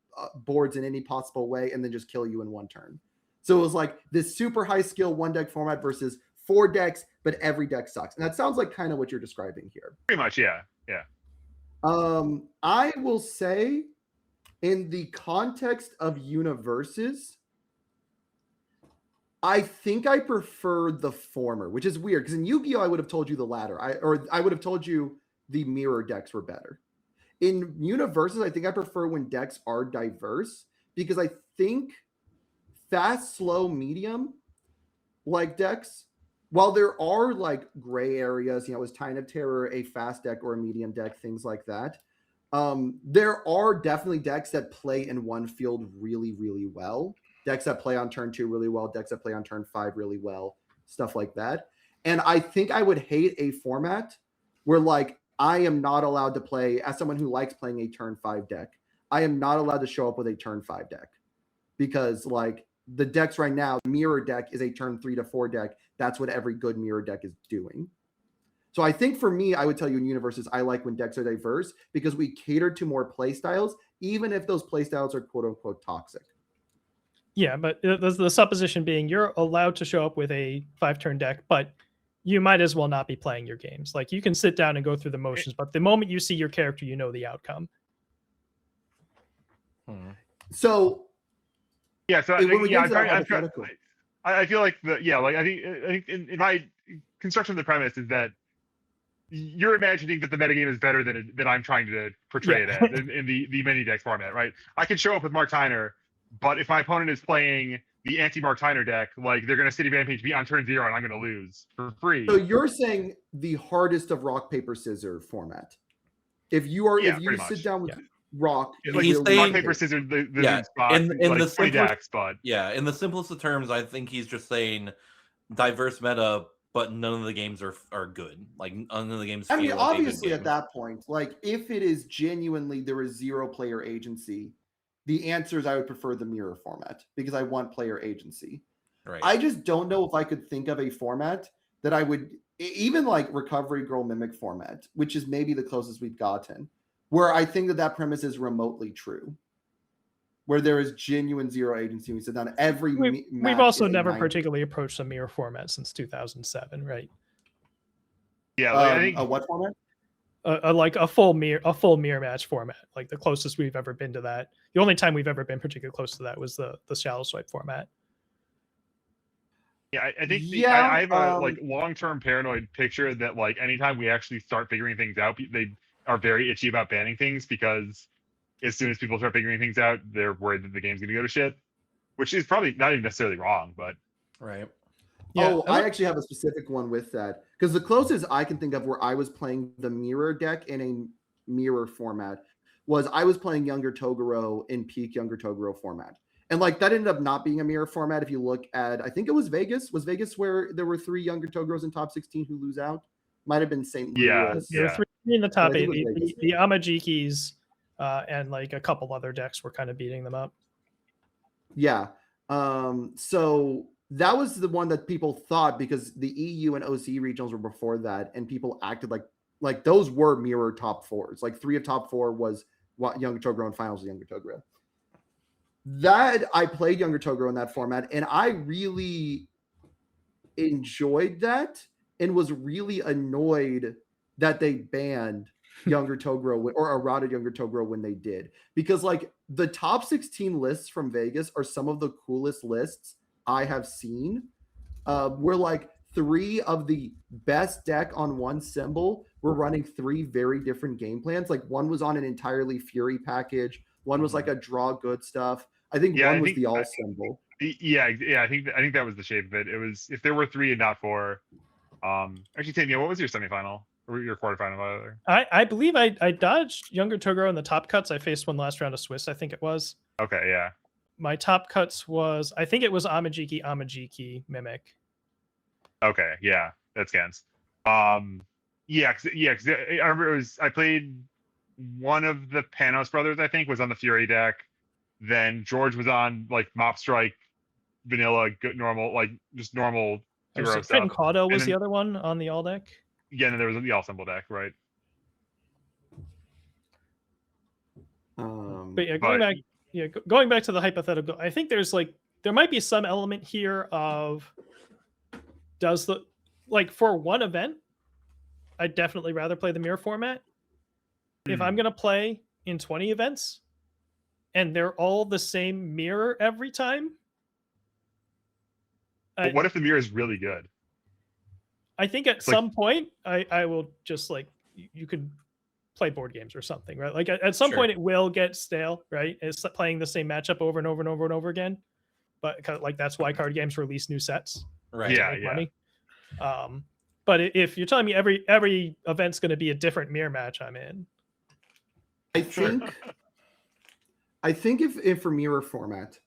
boards in any possible way, and then just kill you in 1 turn. So it was like this super high skill 1 deck format versus 4 decks, but every deck sucks. And that sounds like kind of what you're describing here. Pretty much, yeah. I will say in the context of universes, I think I prefer the former, which is weird because in Yu-Gi-Oh! I would have told you the latter. I would have told you the mirror decks were better. In universes, I think I prefer when decks are diverse because I think fast, slow, medium like decks, while there are like gray areas, is Tine of Terror a fast deck or a medium deck, things like that. There are definitely decks that play in one field really, really well. Decks that play on turn 2 really well, decks that play on turn 5 really well, stuff like that. And I think I would hate a format where like I am not allowed to play, as someone who likes playing a turn 5 deck, I am not allowed to show up with a turn 5 deck. Because like the decks right now, mirror deck is a turn 3 to 4 deck. That's what every good mirror deck is doing. So I think for me, I would tell you in universes, I like when decks are diverse because we cater to more play styles, even if those play styles are quote unquote toxic. Yeah, but the supposition being you're allowed to show up with a 5-turn deck, but you might as well not be playing your games. Like you can sit down and go through the motions, but the moment you see your character, you know the outcome. So yeah, so when we get yeah, to that hypothetical, I feel like I think in my construction of the premise is that you're imagining that the metagame is better than I'm trying to portray it as in the mini deck format, right? I can show up with Mark Tyner, but if my opponent is playing the anti-Mark Tyner deck, like they're going to City Rampage me on turn 0 and I'm going to lose for free. So you're saying the hardest of rock, paper, scissors format. If you sit down with rock, he's saying rock, paper, scissors, the spot, in like the 20 decks, but in the simplest of terms, I think he's just saying diverse meta, but none of the games are good. Like none of the games. I mean, feel like obviously at that point, like if it is genuinely there is 0 player agency, the answer is I would prefer the mirror format because I want player agency. Right. I just don't know if I could think of a format that I would even like Recovery Girl Mimic format, which is maybe the closest we've gotten, where I think that premise is remotely true. Where there is genuine 0 agency. We sit down every we've also never particularly approached a mirror format since 2007, right? Yeah, like, I think a what format? Like a full mirror match format. Like the closest we've ever been to that. The only time we've ever been particularly close to that was the shallow swipe format. Yeah, I think I have a like long-term paranoid picture that like anytime we actually start figuring things out, they are very itchy about banning things because as soon as people start figuring things out, they're worried that the game's going to go to shit, which is probably not even necessarily wrong, but right. Yeah, I actually have a specific one with that because the closest I can think of where I was playing the mirror deck in a mirror format was I was playing Younger Toguro in peak Younger Toguro format. And like that ended up not being a mirror format. If you look at, I think it was Vegas. Was Vegas where there were 3 Younger Toguros in top 16 who lose out? Might have been St. Louis. There were 3 in the top 8. The Amajikis and like a couple other decks were kind of beating them up. Yeah. So that was the one that people thought because the EU and OC regionals were before that, and people acted like those were mirror top 4s. Like 3 of top 4 was Younger Toguro and finals of Younger Toguro. That I played Younger Toguro in that format, and I really enjoyed that and was really annoyed that they banned Younger Toguro or eroded Younger Toguro when they did, because like the top 16 lists from Vegas are some of the coolest lists I have seen. Where like 3 of the best deck on one symbol were running 3 very different game plans. Like one was on an entirely Fury package, one was like a draw good stuff. I think one was the all symbol. Yeah, I think that was the shape of it. It was if there were 3 and not 4. Actually, Tanya, what was your semifinal or your quarterfinal? Rather? I believe I dodged Younger Toguro in the top cuts. I faced one last round of Swiss, I think it was. Okay, yeah. My top cuts was, I think it was Amajiki Mimic. Okay, yeah, that's Gans. I remember I played one of the Panos brothers, I think, was on the Fury deck. Then George was on like Mop Strike, vanilla, good, normal, like just normal Toguro stuff. Critton Caudo was the other one on the all deck. Yeah, and then there was the all symbol deck, right? But yeah, going back to the hypothetical, I think there might be some element here of for one event, I'd definitely rather play the mirror format. If I'm gonna play in 20 events and they're all the same mirror every time. But what if the mirror is really good? I think at some point I will just like you could play board games or something, right? Like at some Sure. point it will get stale, right? It's playing the same matchup over and over and over and over again. But like that's why card games release new sets Right. to Yeah, make yeah. money. But if you're telling me every event's going to be a different mirror match, I'm in. I Sure. think if for mirror format,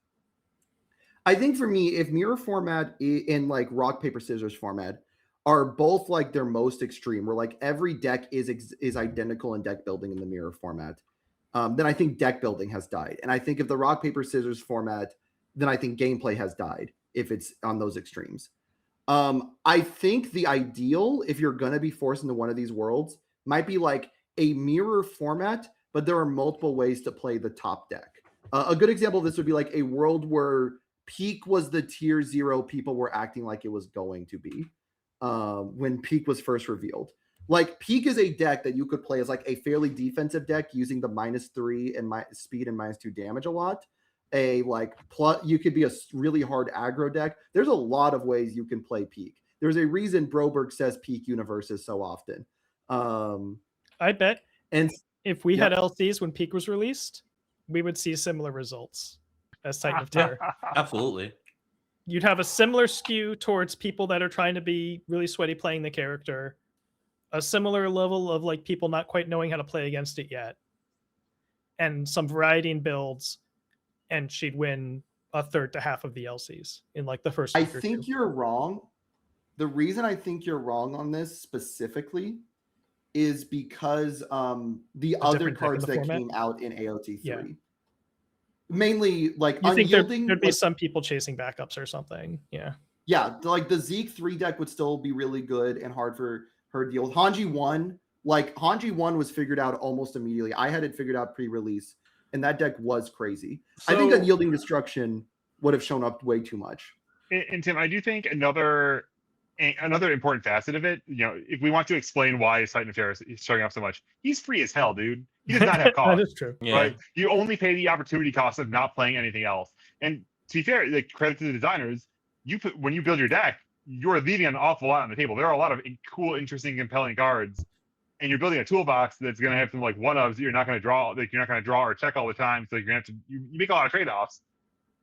I think for me, if mirror format and like rock paper scissors format are both like their most extreme, where like every deck is identical in deck building in the mirror format, then I think deck building has died. And I think if the rock paper scissors format, then I think gameplay has died if it's on those extremes. I think the ideal, if you're gonna be forced into one of these worlds, might be like a mirror format, but there are multiple ways to play the top deck. A good example of this would be like a world where Peak was the tier 0 people were acting like it was going to be when Peak was first revealed. Like Peak is a deck that you could play as like a fairly defensive deck using the -3 and my speed and -2 damage a lot. A like plus, you could be a really hard aggro deck. There's a lot of ways you can play Peak. There's a reason Broberg says Peak universes so often. I bet And if we had Yep. LCs when Peak was released, we would see similar results as Titan of Yeah. Terror. Absolutely. You'd have a similar skew towards people that are trying to be really sweaty playing the character, a similar level of like people not quite knowing how to play against it yet, and some variety in builds, and she'd win a third to half of the LCs in like the first I week or think two. you're wrong. The reason I think you're wrong on this specifically is because the other different deck in cards the that format? came out in AOT3. Yeah. Mainly like You think unyielding. there'd be like, some people chasing backups or something? Yeah. yeah, like the Zeke 3 deck would still be really good and hard for her to deal with. Hanji 1, like Hanji 1 was figured out almost immediately. I had it figured out pre-release, and that deck was crazy. I think So- Unyielding Destruction would have shown up way too much. And Tim, I do think another important facet of it, if we want to explain why Titan of Terror is showing up so much, he's free as hell, dude. He does not have cost. That is true. Yeah. Right? You only pay the opportunity cost of not playing anything else. And to be fair, like credit to the designers, when you build your deck, you're leaving an awful lot on the table. There are a lot of cool, interesting, compelling cards, and you're building a toolbox that's going to have some like one-ofs that you're not going to draw, like you're not going to draw or check all the time. So you're going to have to you make a lot of trade-offs.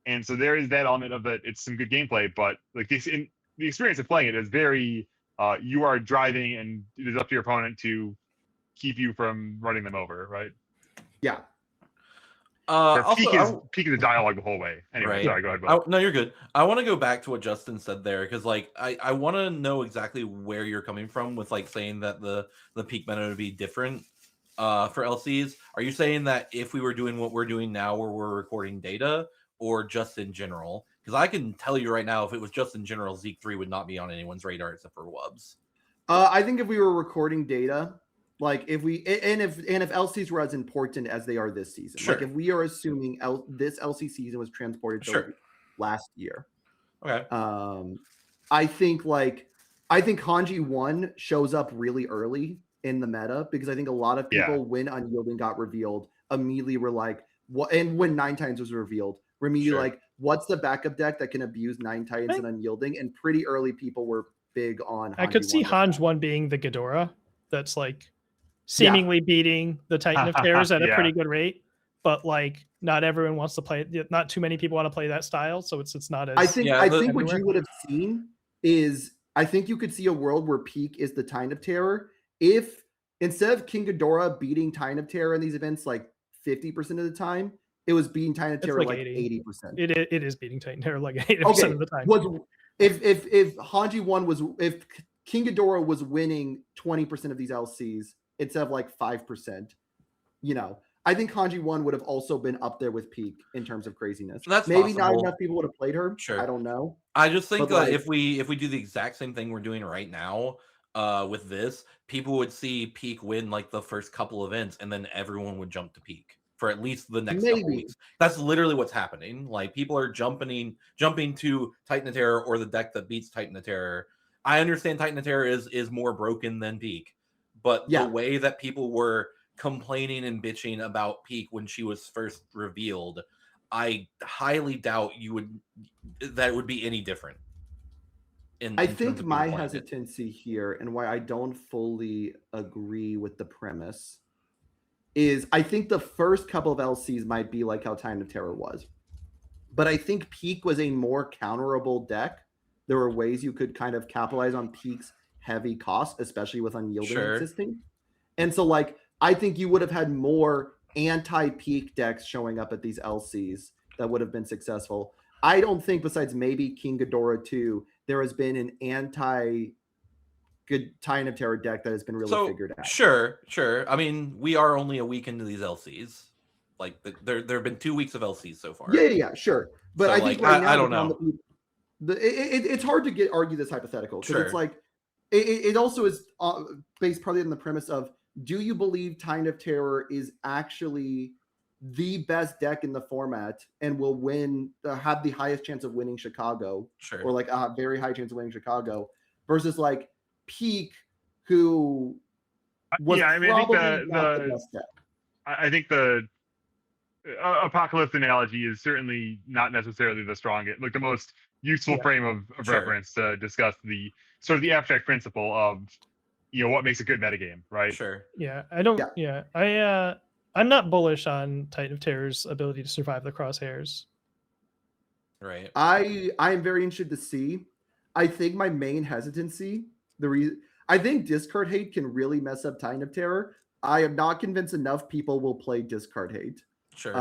And so there is that element of that. It's some good gameplay, but like the experience of playing it is very you are driving, and it is up to your opponent to keep you from running them over, right? Yeah. Peak is a dialogue the whole way. Anyway, Right. sorry, go ahead, Will. No, you're good. I want to go back to what Justin said there, because like I want to know exactly where you're coming from with like saying that the peak meta would be different for LCs. Are you saying that if we were doing what we're doing now, where we're recording data, or just in general? Because I can tell you right now, if it was just in general, Zeke 3 would not be on anyone's radar except for Wubs. I think if we were recording data, like if LCs were as important as they are this season, Sure. like if we are assuming this LC season was transported to Sure. last year, Okay. I think Hanji 1 shows up really early in the meta, because I think a lot of people, when Unyielding got revealed, immediately were like, what? And when Nine Titans was revealed, were immediately Sure. like, what's the backup deck that can abuse Nine Titans and Unyielding? And pretty early people were big on I could see Hanji Hanj 1 being the Ghidorah that's like seemingly beating the Titan of Terrors at a pretty good rate, but like not everyone wants to play it. Not too many people want to play that style, so it's not as I think what everywhere. you would have seen is, I think you could see a world where Peak is the Titan of Terror if instead of King Ghidorah beating Titan of Terror in these events like 50% of the time, it was beating Titan of Terror like 80%. It is beating Titan Terror like 80% of the time. If Hanji 1 was, if King Ghidorah was winning 20% of these LCs instead of like 5%, I think Hanji 1 would have also been up there with Peak in terms of craziness. That's maybe possible. not enough people would have played her. Sure. I don't know. I just think But, that if we do the exact same thing we're doing right now with this, people would see Peak win like the first couple events, and then everyone would jump to Peak for at least the next couple weeks. That's literally what's happening. Like people are jumping to Titan of Terror or the deck that beats Titan of Terror. I understand Titan of Terror is more broken than Peak, but the way that people were complaining and bitching about Peak when she was first revealed, I highly doubt that would be any different. I think my hesitancy here, and why I don't fully agree with the premise, is I think the first couple of LCs might be like how Time of Terror was. But I think Peak was a more counterable deck. There were ways you could kind of capitalize on Peak's heavy cost, especially with Unyielding Sure. existing. And so, like, I think you would have had more anti-Peak decks showing up at these LCs that would have been successful. I don't think, besides maybe King Ghidorah 2, there has been an anti-good Titan of Terror deck that has been really figured out. Sure. I mean, we are only a week into these LCs. Like, there have been 2 weeks of LCs so far. Yeah, sure. But So, I think like, right now, I don't know. It's hard to argue this hypothetical because it's like it also is based partly on the premise of, do you believe Titan of Terror is actually the best deck in the format and will win, have the highest chance of winning Chicago, Sure. or like a very high chance of winning Chicago, versus like Peak, who was probably not the best deck. I think the Apocalypse analogy is certainly not necessarily the strongest, like the most useful frame of reference to discuss the sort of the abstract principle of, you know, what makes a good metagame, right? Sure. Yeah, I don't. Yeah, I'm not bullish on Titan of Terror's ability to survive the crosshairs. Right. I am very interested to see. I think my main hesitancy, I think discard hate can really mess up Titan of Terror. I am not convinced enough people will play discard hate. Sure.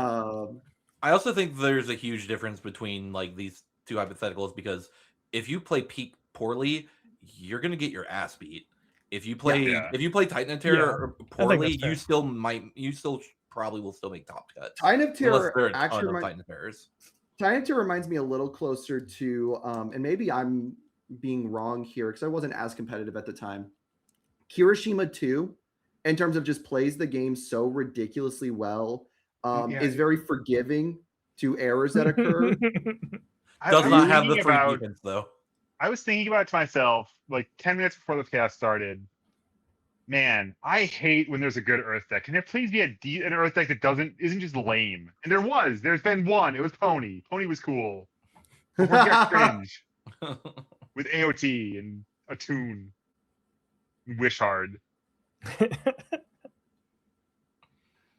I also think there's a huge difference between like these two hypotheticals, because if you play Peak poorly, you're gonna get your ass beat. If you play Titan of Terror poorly, you still probably will still make top cuts. Titan of Terror actually Titan of Terrors. Titan of Terror reminds me a little closer to and maybe I'm being wrong here because I wasn't as competitive at the time. Kirishima 2, in terms of just plays the game so ridiculously well, is very forgiving to errors that occur. Does not have the free defense though. I was thinking about it to myself like 10 minutes before the cast started. Man, I hate when there's a good Earth deck. Can there please be an Earth deck that isn't just lame? And there's been one. It was Pony. Pony was cool. Before he got cringe with AOT and Attune and Wish Hard.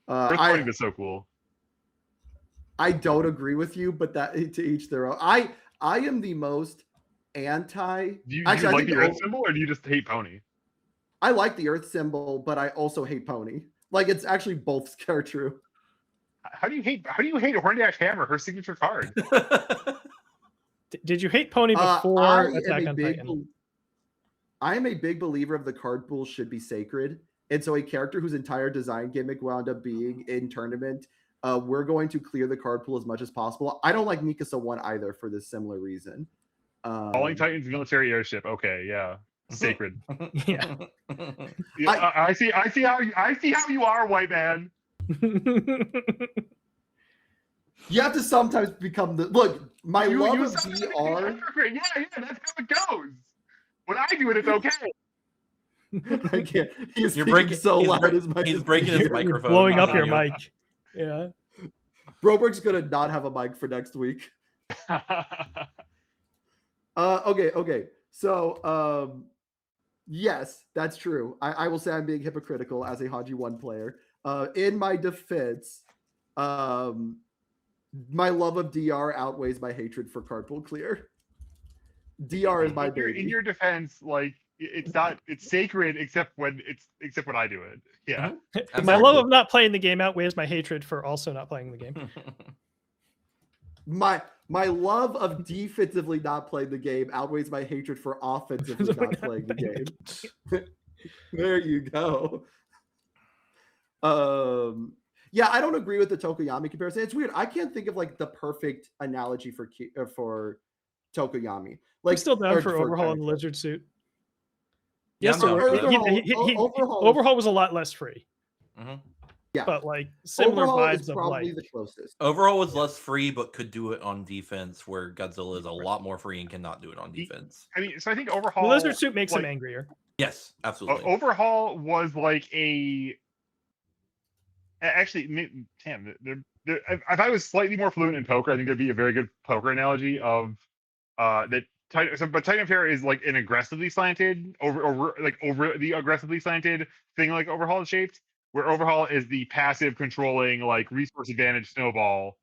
Pony was so cool. I don't agree with you, but that to each their own. I am the most anti. Do you like the Earth symbol, or do you just hate Pony? I like the Earth symbol, but I also hate Pony. Like, it's actually both are true. How do you hate Horndash Hammer, her signature card? Did you hate Pony before Attack on Titan? I am a big believer of the card pool should be sacred. And so a character whose entire design gimmick wound up being in tournament, we're going to clear the card pool as much as possible. I don't like Mikasa 1 either for this similar reason. Calling Titans military airship. Okay, yeah. Sacred. Yeah. I see how you are, white man. You have to sometimes become the look. My love of DR. Yeah, that's how it goes. When I do it, it's okay. I can't. He's breaking so loud. He's breaking his microphone. Blowing up your mic. Yeah. Broberg's gonna not have a mic for next week. Okay. So, yes, that's true. I will say I'm being hypocritical as a Haji 1 player. In my defense, my love of DR outweighs my hatred for card pool clear. DR is my baby. In your defense, like it's sacred except when I do it. Yeah. My love of not playing the game outweighs my hatred for also not playing the game. My love of defensively not playing the game outweighs my hatred for offensively not playing the game. There you go. Yeah, I don't agree with the Tokoyami comparison. It's weird. I can't think of like the perfect analogy for Tokoyami. Like, I'm still down for Overhaul in the lizard suit. Yeah, yes, Overhaul was a lot less free. Mm-hmm. Yeah, but like similar Overhaul vibes is of probably like the closest. Overhaul was less free, but could do it on defense, where Godzilla is a lot more free and cannot do it on defense. I mean, so I think Overhaul. The lizard suit makes him angrier. Yes, absolutely. Overhaul was like a. Actually, Tam, if I was slightly more fluent in poker, I think there'd be a very good poker analogy of that. But Titan of Terror is like an aggressively slanted over the aggressively slanted thing like Overhaul is shaped. where Overhaul is the passive controlling like resource advantage snowball.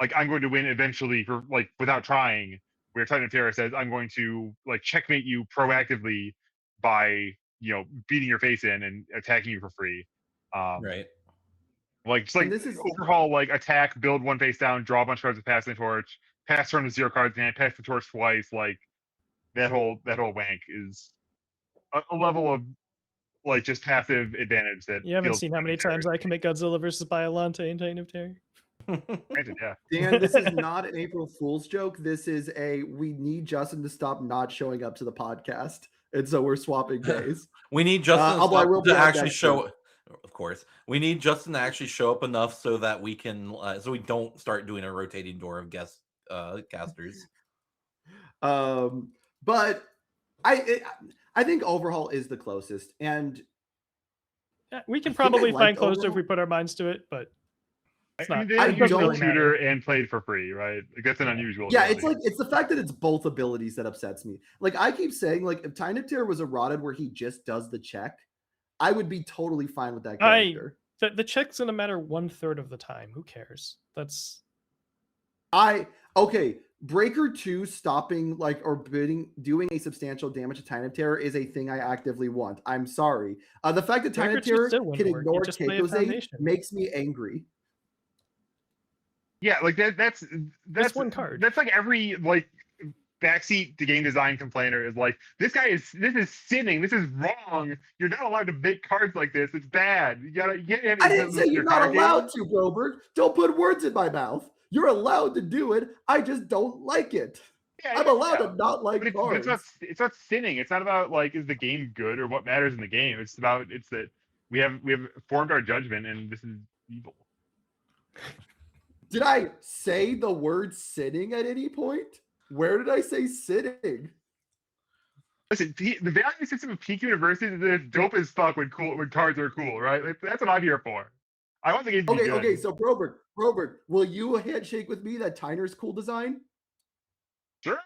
Like I'm going to win eventually for like without trying. Where Titan of Terror says I'm going to like checkmate you proactively by beating your face in and attacking you for free. Right. Like just And like this is Overhaul, like attack, build one face down, draw a bunch of cards with passing the torch, pass turn with 0 cards in hand, pass the torch twice. Like that whole wank is a level of like just passive advantage that You haven't feels seen how many times I can make Godzilla versus Biollante in Titan of Terror. granted, yeah. Dan, this is not an April Fool's joke. This is we need Justin to stop not showing up to the podcast. And so we're swapping days. We need Justin although I will to be on actually next show. week. Of course, we need Justin to actually show up enough so that we can, so we don't start doing a rotating door of guest casters. But I think Overhaul is the closest, and Yeah, we can I think I probably liked find closer if Overhaul. we put our minds to it, but it's I not. mean, I they It doesn't don't- really shooter matter. and played for free, right? Like that's an Yeah. unusual. Yeah, ability. it's the fact that it's both abilities that upsets me. Like I keep saying, like if Titan of Terror was eroded where he just does the check, I would be totally fine with that character. The check's gonna matter 1/3 of the time. Who cares? That's Okay, Breaker 2 stopping or doing a substantial damage to Titan of Terror is a thing I actively want. I'm sorry. The fact that Titan Breaker of 2 Terror still can wouldn't work. You ignore just play a Keiko's foundation. makes me angry. Yeah, like that's one card. That's like every like backseat to game design complainer is like, this is sinning, this is wrong. You're not allowed to make cards like this. It's bad. You can't have I didn't say your you're not card game. allowed to, Broberg. Don't put words in my mouth. You're allowed to do it. I just don't like it. Yeah, I'm allowed to not like but cards. it's not sinning. It's not about like is the game good or what matters in the game. It's that we have formed our judgment and this is evil. Did I say the word sitting at any point? Where did I say sitting? Listen, the value system of peak universities is that it's dope as fuck when cards are cool, right? Like, that's what I'm here for. I want the game to be good. Okay, so Broberg, will you handshake with me that Tyner's cool design? Sure.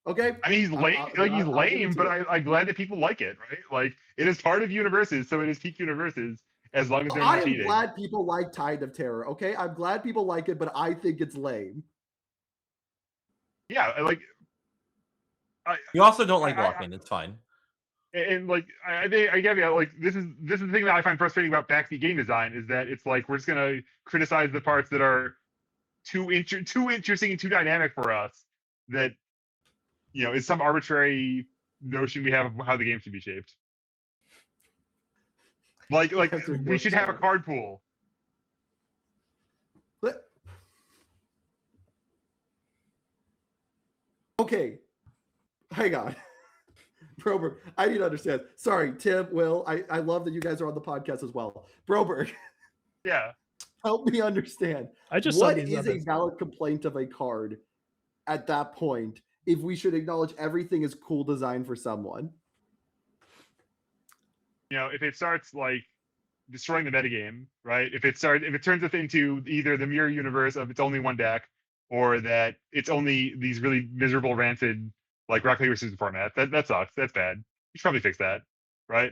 Okay. I mean, he's lame. He's lame, but I'm glad that people like it, right? Like, it is part of universes, so it is peak universes as long as they're I not am cheating. glad people like Titan of Terror. Okay, I'm glad people like it, but I think it's lame. Yeah, like. You also don't like walking. It's fine. And like I get you. Like this is the thing that I find frustrating about backseat game design is that it's like we're just gonna criticize the parts that are too interesting and too dynamic for us. That is some arbitrary notion we have of how the game should be shaped. Like we should have a card pool. Okay, hang on. Broberg, I need to understand. Sorry, Tim, Will, I love that you guys are on the podcast as well. Broberg, Yeah. help me understand. I just What is a valid complaint of a card at that point if we should acknowledge everything is cool design for someone? If it starts like destroying the metagame, right? If it turns us into either the mirror universe of it's only one deck, or that it's only these really miserable rancid like Rock Paper Scissors format. That sucks. That's bad. You should probably fix that, right?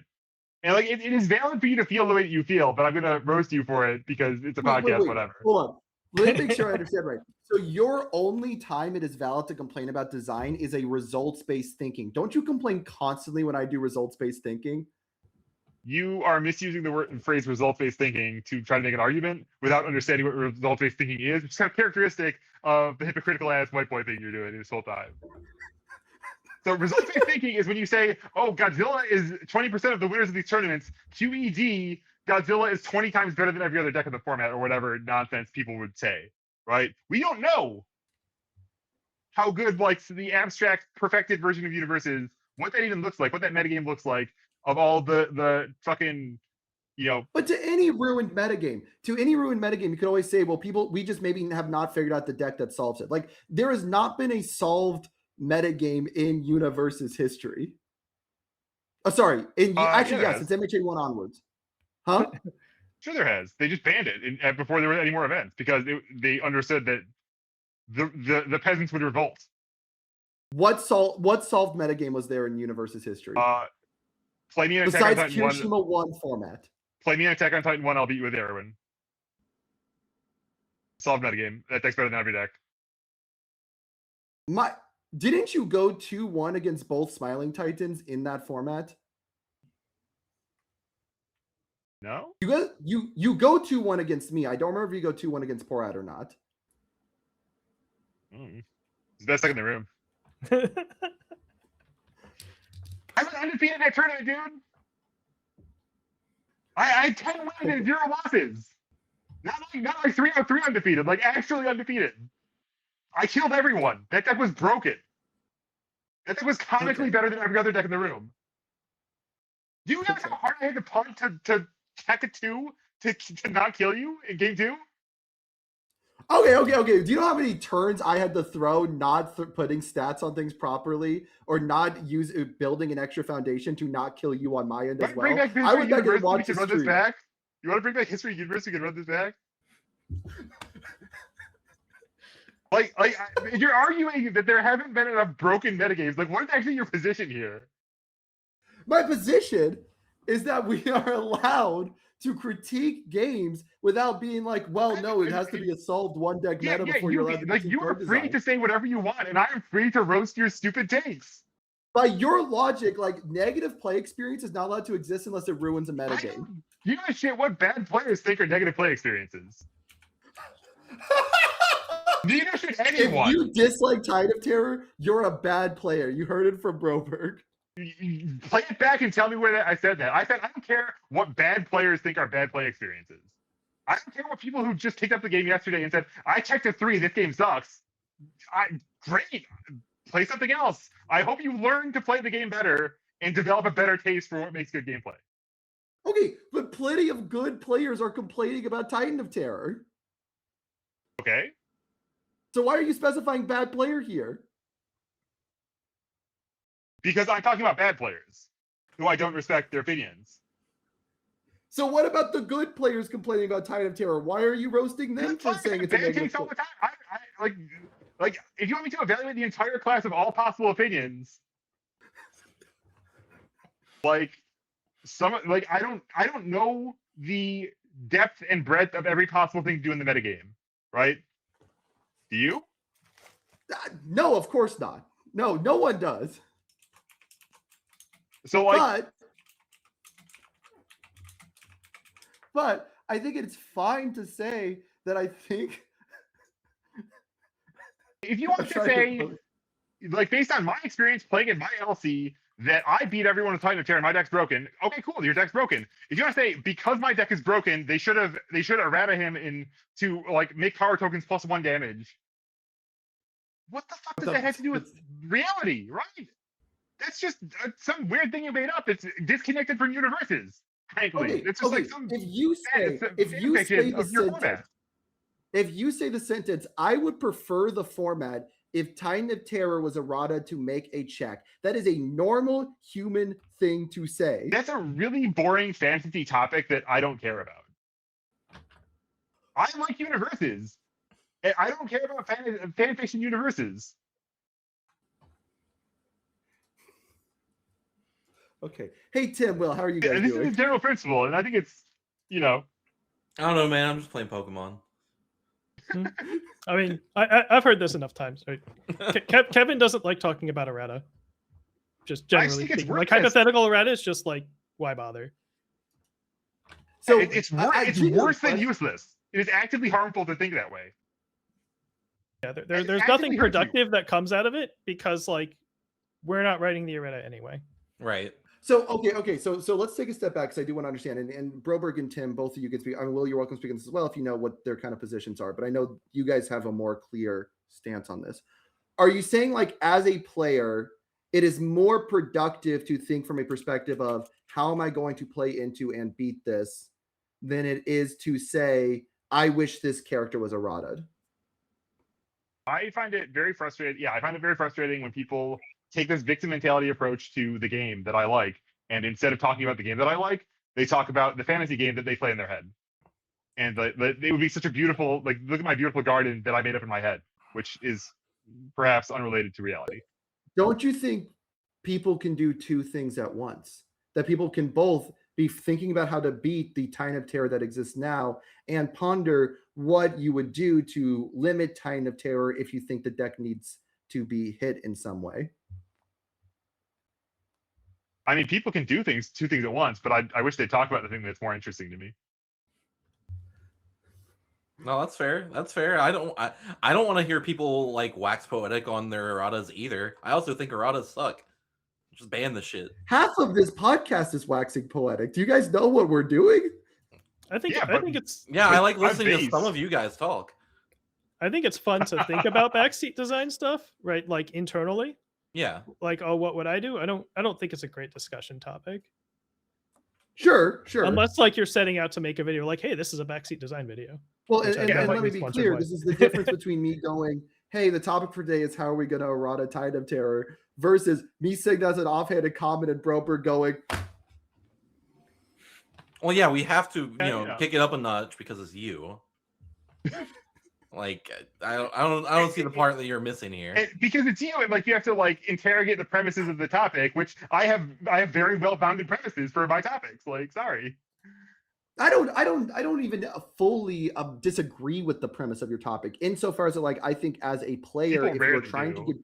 And like it is valid for you to feel the way that you feel, but I'm gonna roast you for it because it's a podcast, whatever. Hold on. Let me make sure I understand right. So your only time it is valid to complain about design is a results-based thinking. Don't you complain constantly when I do results-based thinking? You are misusing the phrase results-based thinking to try to make an argument without understanding what results-based thinking is, which is kind of characteristic of the hypocritical ass white boy thing you're doing this whole time. So results-based thinking is when you say, oh, Godzilla is 20% of the winners of these tournaments. QED, Godzilla is 20 times better than every other deck in the format, or whatever nonsense people would say, right? We don't know how good like the abstract perfected version of universe is, what that even looks like, what that metagame looks like, of all the fucking, But to any ruined metagame, you could always say, well, we just maybe have not figured out the deck that solves it. Like there has not been a solved metagame in Universe's history. Sorry, actually, yes, it's MHA1 onwards. Huh? Sure there has. They just banned it before there were any more events because they understood that the peasants would revolt. What solved metagame was there in Universe's history? Play me an Besides Attack on Titan Kirishima 1 format. Play me an attack on Titan 1, I'll beat you with Erwin. Solved metagame. That deck's better than every deck. Didn't you go 2-1 against both Smiling Titans in that format? No? You go 2-1 against me. I don't remember if you go 2-1 against Porat or not. It's the best deck in the room. I was undefeated in that tournament, dude. I had 10 wins and 0 losses. Not like 3 out of 3 undefeated, like actually undefeated. I killed everyone. That deck was broken. That deck was comically better than every other deck in the room. Do you realize how hard I had to punt to tech a 2 to not kill you in game 2? Okay. Do you know how many turns I had to throw not putting stats on things properly or not building an extra foundation to not kill you on my end as well? I would like to watch this this back. You want to bring back History Universe? You can run this back. You're arguing that there haven't been enough broken metagames. Like, what is actually your position here? My position is that we are allowed to critique games without being like, well, no, it has to be a solved one deck meta before you're allowed to like you are free to say whatever you want, and I am free to roast your stupid takes. By your logic, like negative play experience is not allowed to exist unless it ruins a metagame. You know shit what bad players think are negative play experiences. Do you know shit anyone? If you dislike Tide of Terror, you're a bad player. You heard it from Broberg. Play it back and tell me where I said that. I said I don't care what bad players think are bad play experiences. I don't care what people who just picked up the game yesterday and said, I checked a 3, this game sucks. Great. Play something else. I hope you learn to play the game better and develop a better taste for what makes good gameplay. Okay, but plenty of good players are complaining about Titan of Terror. Okay. So why are you specifying bad player here? Because I'm talking about bad players who I don't respect their opinions. So what about the good players complaining about Tide of Terror? Why are you roasting them for saying it's a negative takes all the time? Like if you want me to evaluate the entire class of all possible opinions, I don't know the depth and breadth of every possible thing to do in the metagame, right? Do you? No, of course not. No one does. So but I think it's fine to say that I think if you want to say, like, based on my experience playing in my LC, that I beat everyone with Titan of Terror, my deck's broken. Okay, cool, your deck's broken. If you want to say because my deck is broken, they should have errata him in to like make power tokens +1 damage. What the fuck does that have to do with reality, right? That's just some weird thing you made up. It's disconnected from universes. Frankly, it's just like some. If you say the sentence, I would prefer the format if Titan of Terror was errata to make a check. That is a normal human thing to say. That's a really boring fantasy topic that I don't care about. I like universes. I don't care about fan fiction universes. Okay. Hey, Tim, Will, how are you guys doing? This is the general principle, and I think it's, I don't know, man. I'm just playing Pokemon. I mean, I've heard this enough times. Right? Kevin doesn't like talking about errata. Just generally speaking. Like hypothetical errata is just like, why bother? So it's worse than useless. It is actively harmful to think that way. Yeah, there's nothing productive that comes out of it because like we're not writing the errata anyway. Right. So okay. So let's take a step back because I do want to understand. And Broberg and Tim, both of you can speak. I mean, Will, you're welcome to speak on this as well if you know what their kind of positions are. But I know you guys have a more clear stance on this. Are you saying like as a player, it is more productive to think from a perspective of how am I going to play into and beat this than it is to say, I wish this character was errata? I find it very frustrating. Yeah, I find it very frustrating when people take this victim mentality approach to the game that I like, and instead of talking about the game that I like, they talk about the fantasy game that they play in their head. And it would be such a beautiful, like, look at my beautiful garden that I made up in my head, which is perhaps unrelated to reality. Don't you think people can do two things at once? That people can both be thinking about how to beat the Titan of Terror that exists now, and ponder what you would do to limit Titan of Terror if you think the deck needs to be hit in some way. I mean, people can do two things at once, but I wish they'd talk about the thing that's more interesting to me. No, that's fair. That's fair. I don't want to hear people like wax poetic on their erratas either. I also think erratas suck. Just ban the shit. Half of this podcast is waxing poetic. Do you guys know what we're doing? I think it's Yeah, I like my listening to face. some of you guys talk. I think it's fun to think about backseat design stuff, right? Like internally. Yeah. Like, oh, what would I do? I don't think it's a great discussion topic. Sure. Unless like you're setting out to make a video like, hey, this is a backseat design video. Well, Which and I've let me used be once or clear. twice. This is the difference between me going, hey, the topic for today is how are we going to errata Titan of Terror, versus me saying that's an offhanded comment and Broper going, Well, yeah, we have to, Yeah. kick it up a notch because it's you. Like, I don't see the part that you're missing here. Because it's you, and like you have to like interrogate the premises of the topic, which I have very well-founded premises for my topics. Like, sorry. I don't even fully disagree with the premise of your topic, insofar as like I think as a player, People if you're rarely trying do. to get.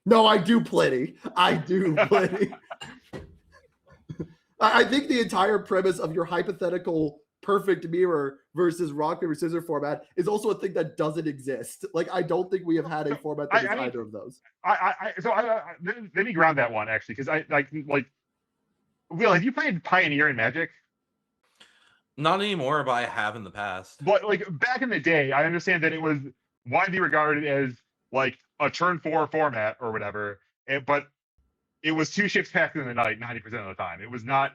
No, I do plenty. I do plenty. I think the entire premise of your hypothetical perfect mirror versus rock paper scissors format is also a thing that doesn't exist. Like, I don't think we have had a format that is either of those. Let me ground that one actually, because I like Will, have you played Pioneer in Magic? Not anymore, but I have in the past. But like back in the day, I understand that it was widely regarded as like a turn 4 format or whatever, but it was 2 ships passed in the night 90% of the time. It was not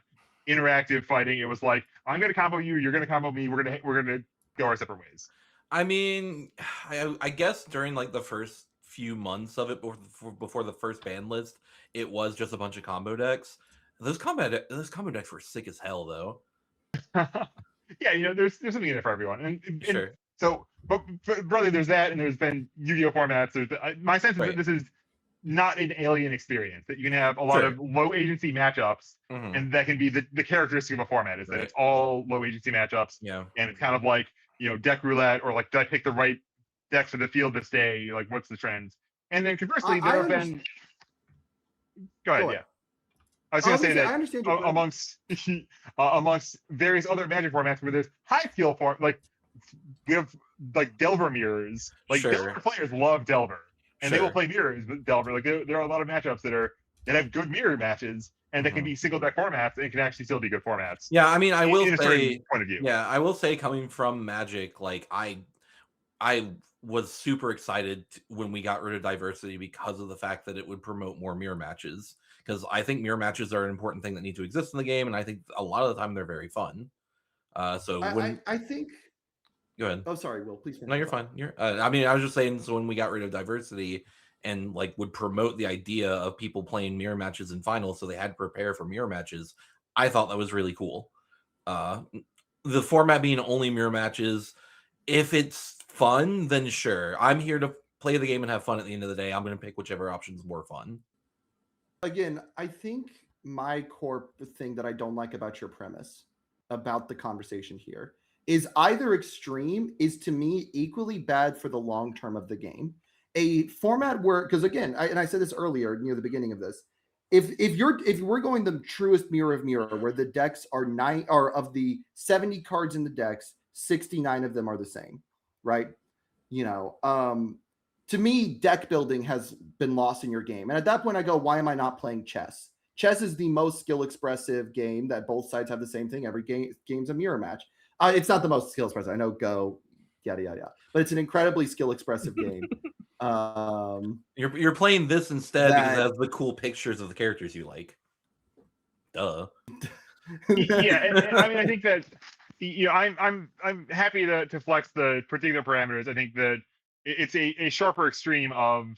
interactive fighting. It was like, I'm gonna combo you, you're gonna combo me, we're gonna go our separate ways. I mean, I guess during like the first few months of it before the first ban list, it was just a bunch of combo decks. Those combo decks were sick as hell, though. Yeah, there's something in it for everyone. And Sure. So, but brother, there's that, and there's been Yu-Gi-Oh formats. My sense is that this is not an alien experience. That you can have a lot of low agency matchups, and that can be the characteristic of a format is that it's all low agency matchups. Yeah, and it's kind of like deck roulette, or like, did I pick the right deck for the field this day? Like, what's the trends? And then conversely, there have been. Go ahead. Yeah. I was going to say that I understand amongst various other Magic formats where there's high skill form, like we have like Delver mirrors. Like Delver players love Delver, and they will play mirrors with Delver. Like there are a lot of matchups that have good mirror matches, and that can be single deck formats and can actually still be good formats. Yeah, I mean, I will say, point of view. Yeah, I will say, coming from Magic, like I was super excited when we got rid of diversity because of the fact that it would promote more mirror matches. Because I think mirror matches are an important thing that need to exist in the game, and I think a lot of the time they're very fun. I think. Go ahead. Oh, sorry, Will. Please. No, you're fine. I mean, I was just saying. So when we got rid of diversity and like would promote the idea of people playing mirror matches in finals, so they had to prepare for mirror matches, I thought that was really cool. The format being only mirror matches, if it's fun, then sure. I'm here to play the game and have fun at the end of the day. I'm going to pick whichever option's more fun. Again, I think my core thing that I don't like about your premise, about the conversation here, is either extreme is to me equally bad for the long term of the game. A format where, because again, I said this earlier near the beginning of this, if we're going the truest mirror of mirror, where the decks are of the 70 cards in the decks, 69 of them are the same, right? To me, deck building has been lost in your game. And at that point, I go, why am I not playing chess? Chess is the most skill expressive game that both sides have the same thing. Every game's a mirror match. It's not the most skill expressive. I know Go, yada, yada, yada. But it's an incredibly skill expressive game. You're playing this instead because it has the cool pictures of the characters you like. Duh. Yeah, I mean, I think that I'm happy to flex the particular parameters. I think that it's a sharper extreme of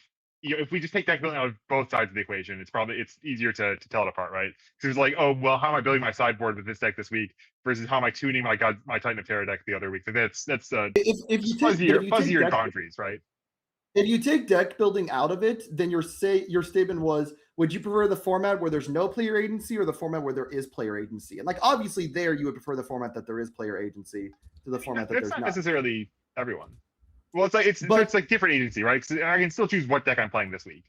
if we just take deck building out of both sides of the equation, it's easier to tell it apart, right? Because it's like, oh well, how am I building my sideboard with this deck this week versus how am I tuning my Titan of Terror deck the other week? So that's if you fuzzier boundaries, right? If you take deck building out of it, then your statement was, would you prefer the format where there's no player agency or the format where there is player agency? And like obviously there you would prefer the format that there is player agency to the format that That's there's not not. necessarily everyone. Well, it's like it's like different agency, right? 'Cause I can still choose what deck I'm playing this week.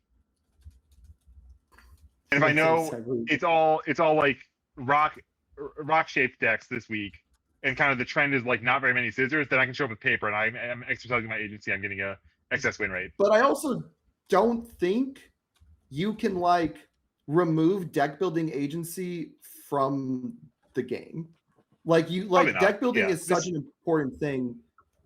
And if I know it's all like rock shaped decks this week, and kind of the trend is like not very many scissors, then I can show up with paper and I'm exercising my agency. I'm getting a excess win rate. But I also don't think you can like remove deck building agency from the game. Like you like deck building is such an important thing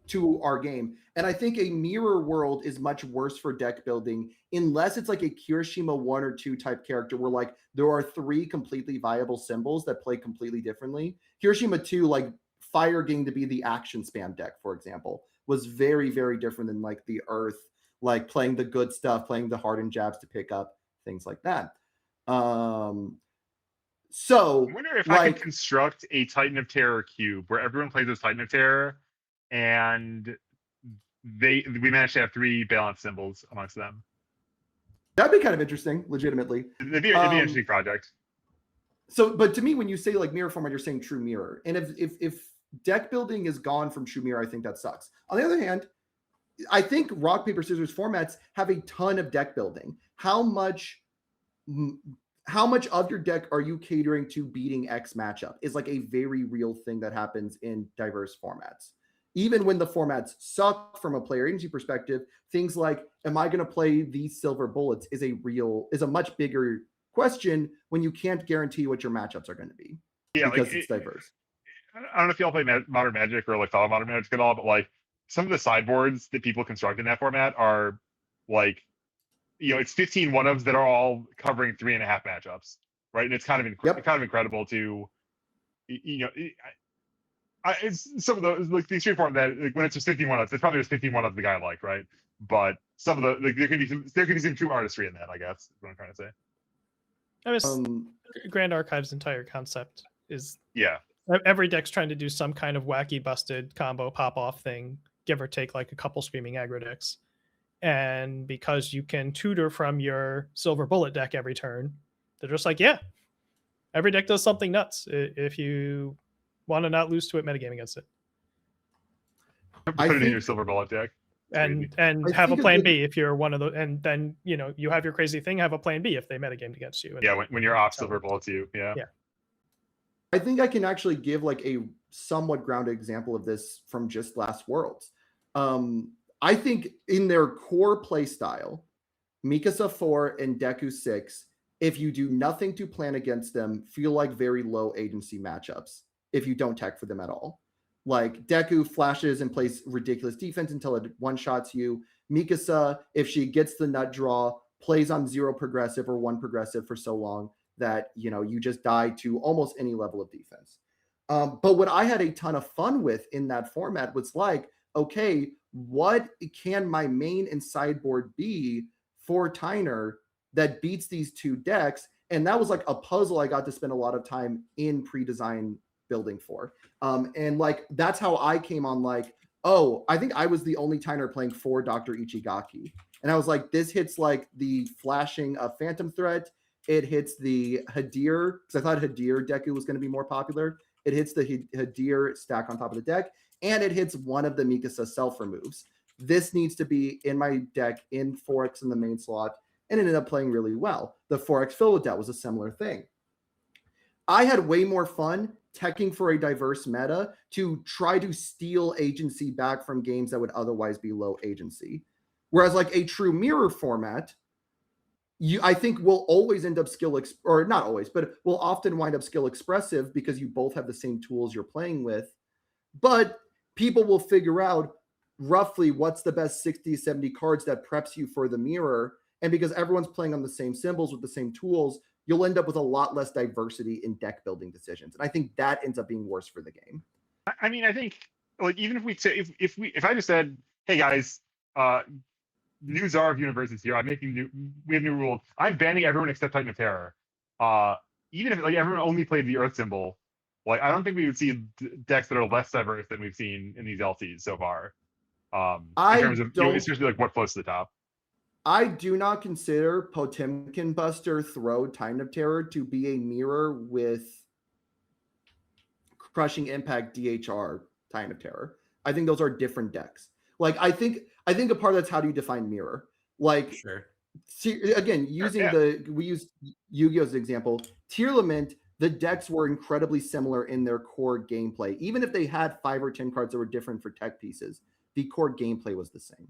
to our game. And I think a mirror world is much worse for deck building unless it's like a Kirishima 1 or 2 type character where like there are 3 completely viable symbols that play completely differently. Kirishima 2, like Fire getting to be the action spam deck, for example, was very, very different than like the Earth, like playing the good stuff, playing the hardened jabs to pick up, things like that. So I wonder if I could construct a Titan of Terror cube where everyone plays as Titan of Terror, and we managed to have 3 balance symbols amongst them. That'd be kind of interesting, legitimately. It'd be an interesting project. So, but to me, when you say like mirror format, you're saying true mirror. And if deck building is gone from true mirror, I think that sucks. On the other hand, I think rock, paper, scissors formats have a ton of deck building. How much of your deck are you catering to beating X matchup is like a very real thing that happens in diverse formats. Even when the formats suck from a player agency perspective, things like, am I going to play these silver bullets is a much bigger question when you can't guarantee what your matchups are going to be. Yeah, because it's diverse. I don't know if y'all play Modern Magic or like follow Modern Magic at all, but like some of the sideboards that people construct in that format are like, it's 15 one-ofs that are all covering 3.5 matchups, right? And it's kind of incredible to, it's some of those like the extreme form that like, when it's just 15 one-ofs, it's probably just 15 one-ofs the guy like, right? But some of the like there could be some true artistry in that, I guess. Is what I'm trying to say. I mean, Grand Archive's entire concept is yeah. Every deck's trying to do some kind of wacky busted combo pop off thing, give or take like a couple screaming aggro decks. And because you can tutor from your silver bullet deck every turn, they're just like, yeah, every deck does something nuts. If you want to not lose to it, metagame against it. Put it in your silver bullet deck. And have a plan B if you're one of those, and then you have your crazy thing, have a plan B if they metagamed against you. Yeah, when you're off silver bullets, yeah. I think I can actually give like a somewhat grounded example of this from just last Worlds. I think in their core play style, Mikasa 4 and Deku 6, if you do nothing to plan against them, feel like very low agency matchups if you don't tech for them at all. Like Deku flashes and plays ridiculous defense until it one-shots you. Mikasa, if she gets the nut draw, plays on 0 progressive or 1 progressive for so long that you just die to almost any level of defense. But what I had a ton of fun with in that format was like, okay, what can my main and sideboard be for Tyner that beats these 2 decks? And that was like a puzzle I got to spend a lot of time in pre-design building for. And like that's how I came on like, oh, I think I was the only Tyner playing 4 Dr. Ichigaki. And I was like, this hits like the flashing Phantom Threat. It hits the Hadir, because I thought Hadir Deku was going to be more popular. It hits the Hadir stack on top of the deck, and it hits one of the Mikasa self removes. This needs to be in my deck in 4X in the main slot, and it ended up playing really well. The 4X Philodet was a similar thing. I had way more fun teching for a diverse meta to try to steal agency back from games that would otherwise be low agency. Whereas like a true mirror format, I think will always end up or not always, but will often wind up skill expressive because you both have the same tools you're playing with. But people will figure out roughly what's the best 60, 70 cards that preps you for the mirror. And because everyone's playing on the same symbols with the same tools, you'll end up with a lot less diversity in deck building decisions. And I think that ends up being worse for the game. I mean, I think like even if we say if I just said, hey guys, new Czar of Universes here. We have new rules. I'm banning everyone except Titan of Terror. Even if like everyone only played the Earth symbol, like I don't think we would see decks that are less diverse than we've seen in these LCs so far. In terms of especially like what floats to the top. I do not consider Potemkin Buster Throw Titan of Terror to be a mirror with Crushing Impact DHR Titan of Terror. I think those are different decks. Like I think a part of that's how do you define mirror? Like Sure. see, again, using we use Yu-Gi-Oh! As an example, Tier Lament, the decks were incredibly similar in their core gameplay. Even if they had 5 or 10 cards that were different for tech pieces, the core gameplay was the same.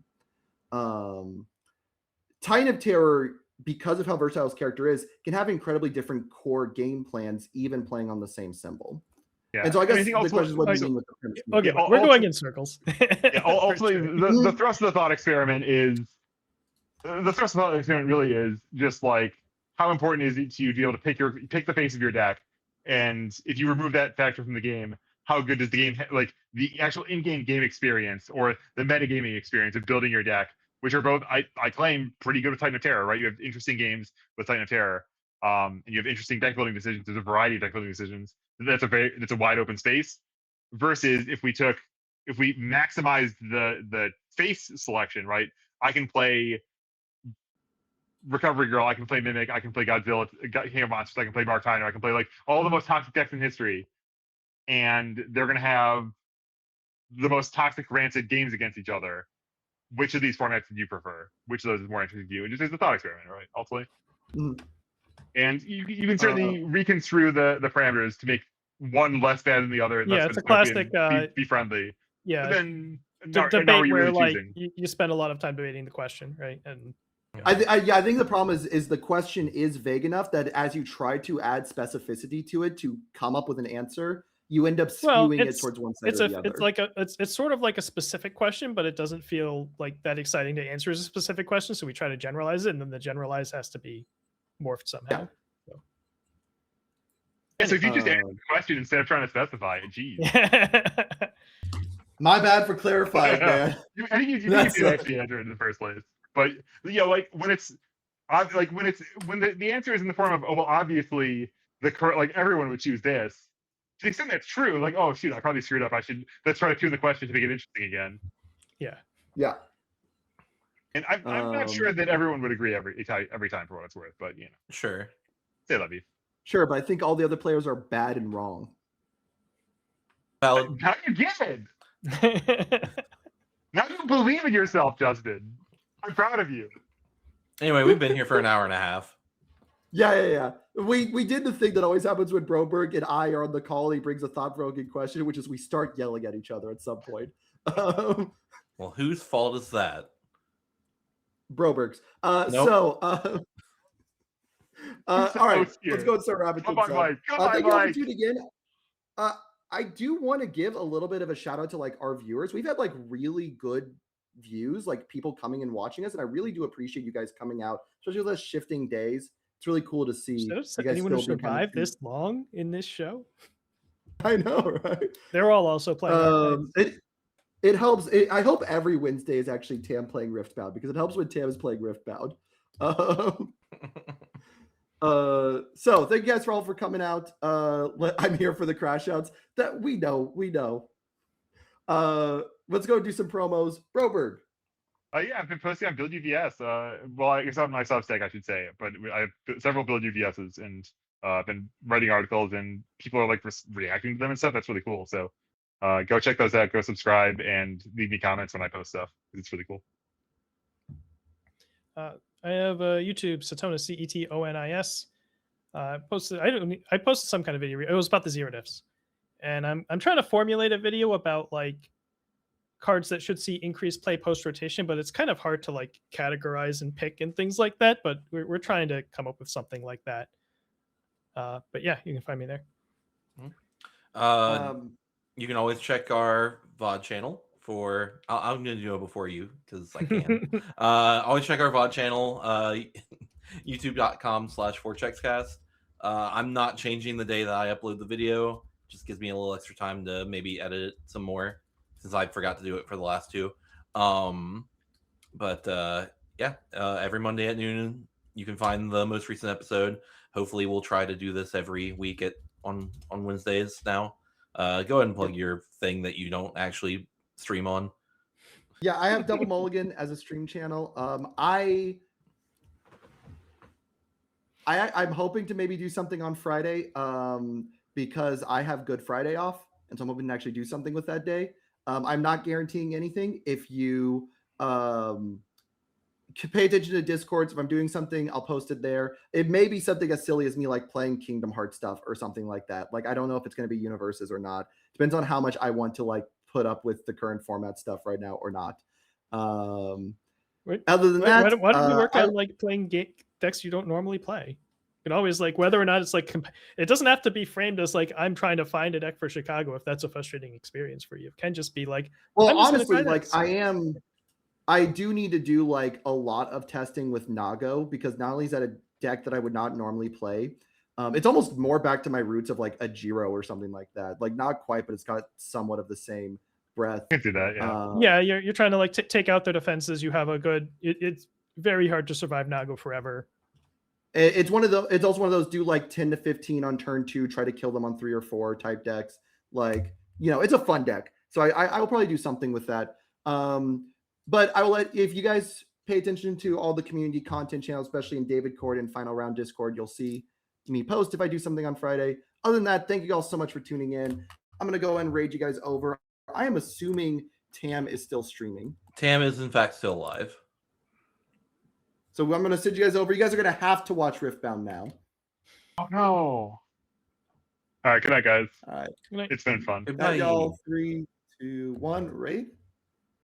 Titan of Terror, because of how versatile his character is, can have incredibly different core game plans, even playing on the same symbol. Yeah. And so I guess think the also- question is what do you so- mean with the premise? Okay, Yeah, we're also- going in circles. Yeah, ultimately, the thrust of the thought experiment is really is just like how important is it to you to be able to pick the face of your deck, and if you remove that factor from the game, how good does the game like the actual in-game game experience or the metagaming experience of building your deck, which are both I claim pretty good with Titan of Terror, right? You have interesting games with Titan of Terror, and you have interesting deck building decisions. There's a variety of deck building decisions. That's a wide open space. Versus if we maximized the face selection, right? I can play Recovery Girl, I can play Mimic, I can play Godzilla, King of Monsters, I can play Martino, I can play like all the most toxic decks in history, and they're gonna have the most toxic rancid games against each other. Which of these formats do you prefer? Which of those is more interesting to you? And just as a thought experiment, right? Ultimately. Mhm. And you can certainly reconstrue the parameters to make one less bad than the other. And Yeah, that's it's a classic be friendly. yeah, But then debate where really like choosing? you spend a lot of time debating the question, right? And I think the problem is the question is vague enough that as you try to add specificity to it to come up with an answer, you end up skewing it towards one side or the other. It's sort of like a specific question, but it doesn't feel like that exciting to answer as a specific question. So we try to generalize it, and then the generalized has to be morphed somehow. Yeah. So if you just answer the question instead of trying to specify it, geez. My bad for clarifying, man. I think you did actually answer it in the first place. But like when the answer is in the form of, oh well, obviously everyone would choose this. To the extent that's true, like, oh shoot, I probably screwed up. Let's try to tune the question to make it interesting again. Yeah. Yeah. And I'm not sure that everyone would agree every time for what it's worth, but Sure. Say love you. Sure, but I think all the other players are bad and wrong. Valid. Now you get it. Now you believe in yourself, Justin. I'm proud of you. Anyway, we've been here for an hour and a half. Yeah. We did the thing that always happens when Broberg and I are on the call. He brings a thought-provoking question, which is we start yelling at each other at some point. Well, whose fault is that? Broberg's. Nope. So, all right, let's go and start rabbit Come on, Mike. Thank you all for tuning in. I do want to give a little bit of a shout out to like our viewers. We've had like really good views, like people coming and watching us, and I really do appreciate you guys coming out, especially with us shifting days. It's really cool to see. Does anyone who survived this long in this show? I know, right? They're all also playing. It helps. I hope every Wednesday is actually Tam playing Riftbound because it helps when Tam is playing Riftbound. So thank you guys for coming out. I'm here for the crash outs. That we know. Let's go do some promos. Broberg. Yeah, I've been posting on Build UVS. Well, I guess on my Substack, I should say, but I have several Build UVSs, and I've been writing articles, and people are like reacting to them and stuff. That's really cool. So go check those out. Go subscribe and leave me comments when I post stuff. It's really cool. I have YouTube, Satonis, CETONIS. I posted some kind of video. It was about the zero diffs, and I'm trying to formulate a video about like cards that should see increased play post rotation, but it's kind of hard to like categorize and pick and things like that. But we're trying to come up with something like that. But yeah, you can find me there. You can always check our VOD channel for. I'm going to do it before you because I can. Always check our VOD channel, youtube.com/4checkscast. I'm not changing the day that I upload the video. Just gives me a little extra time to maybe edit it some more since I forgot to do it for the last two. Every Monday at noon you can find the most recent episode. Hopefully we'll try to do this every week on Wednesdays now. Go ahead and plug your thing that you don't actually stream on. Yeah, I have Double Mulligan as a stream channel. I'm hoping to maybe do something on Friday because I have Good Friday off, and so I'm hoping to actually do something with that day. I'm not guaranteeing anything. If you pay attention to Discords, if I'm doing something, I'll post it there. It may be something as silly as me like playing Kingdom Hearts stuff or something like that. Like I don't know if it's going to be universes or not. Depends on how much I want to like put up with the current format stuff right now or not. Other than that, why don't you work on like playing decks you don't normally play? You can always like whether or not it's like it doesn't have to be framed as like I'm trying to find a deck for Chicago if that's a frustrating experience for you. It can just be like, well, honestly, like I do need to do like a lot of testing with Nago because not only is that a deck that I would not normally play, it's almost more back to my roots of like a Jiro or something like that. Like not quite, but it's got somewhat of the same breath. I can see that, yeah. Yeah, you're trying to like take out their defenses. You have a good. It's very hard to survive Nago forever. It's one of the. It's also one of those do like 10 to 15 on turn 2, try to kill them on 3 or 4 type decks. Like it's a fun deck. So I will probably do something with that. But I will let, if you guys pay attention to all the community content channels, especially in David Cord and Final Round Discord, you'll see me post if I do something on Friday. Other than that, thank you all so much for tuning in. I'm going to go and raid you guys over. I am assuming Tam is still streaming. Tam is in fact still live. So I'm going to send you guys over. You guys are going to have to watch Riftbound now. Oh, no. All right, good night, guys. All right. Good night. It's been fun. Good Night, night. y'all. 3, 2, 1, raid.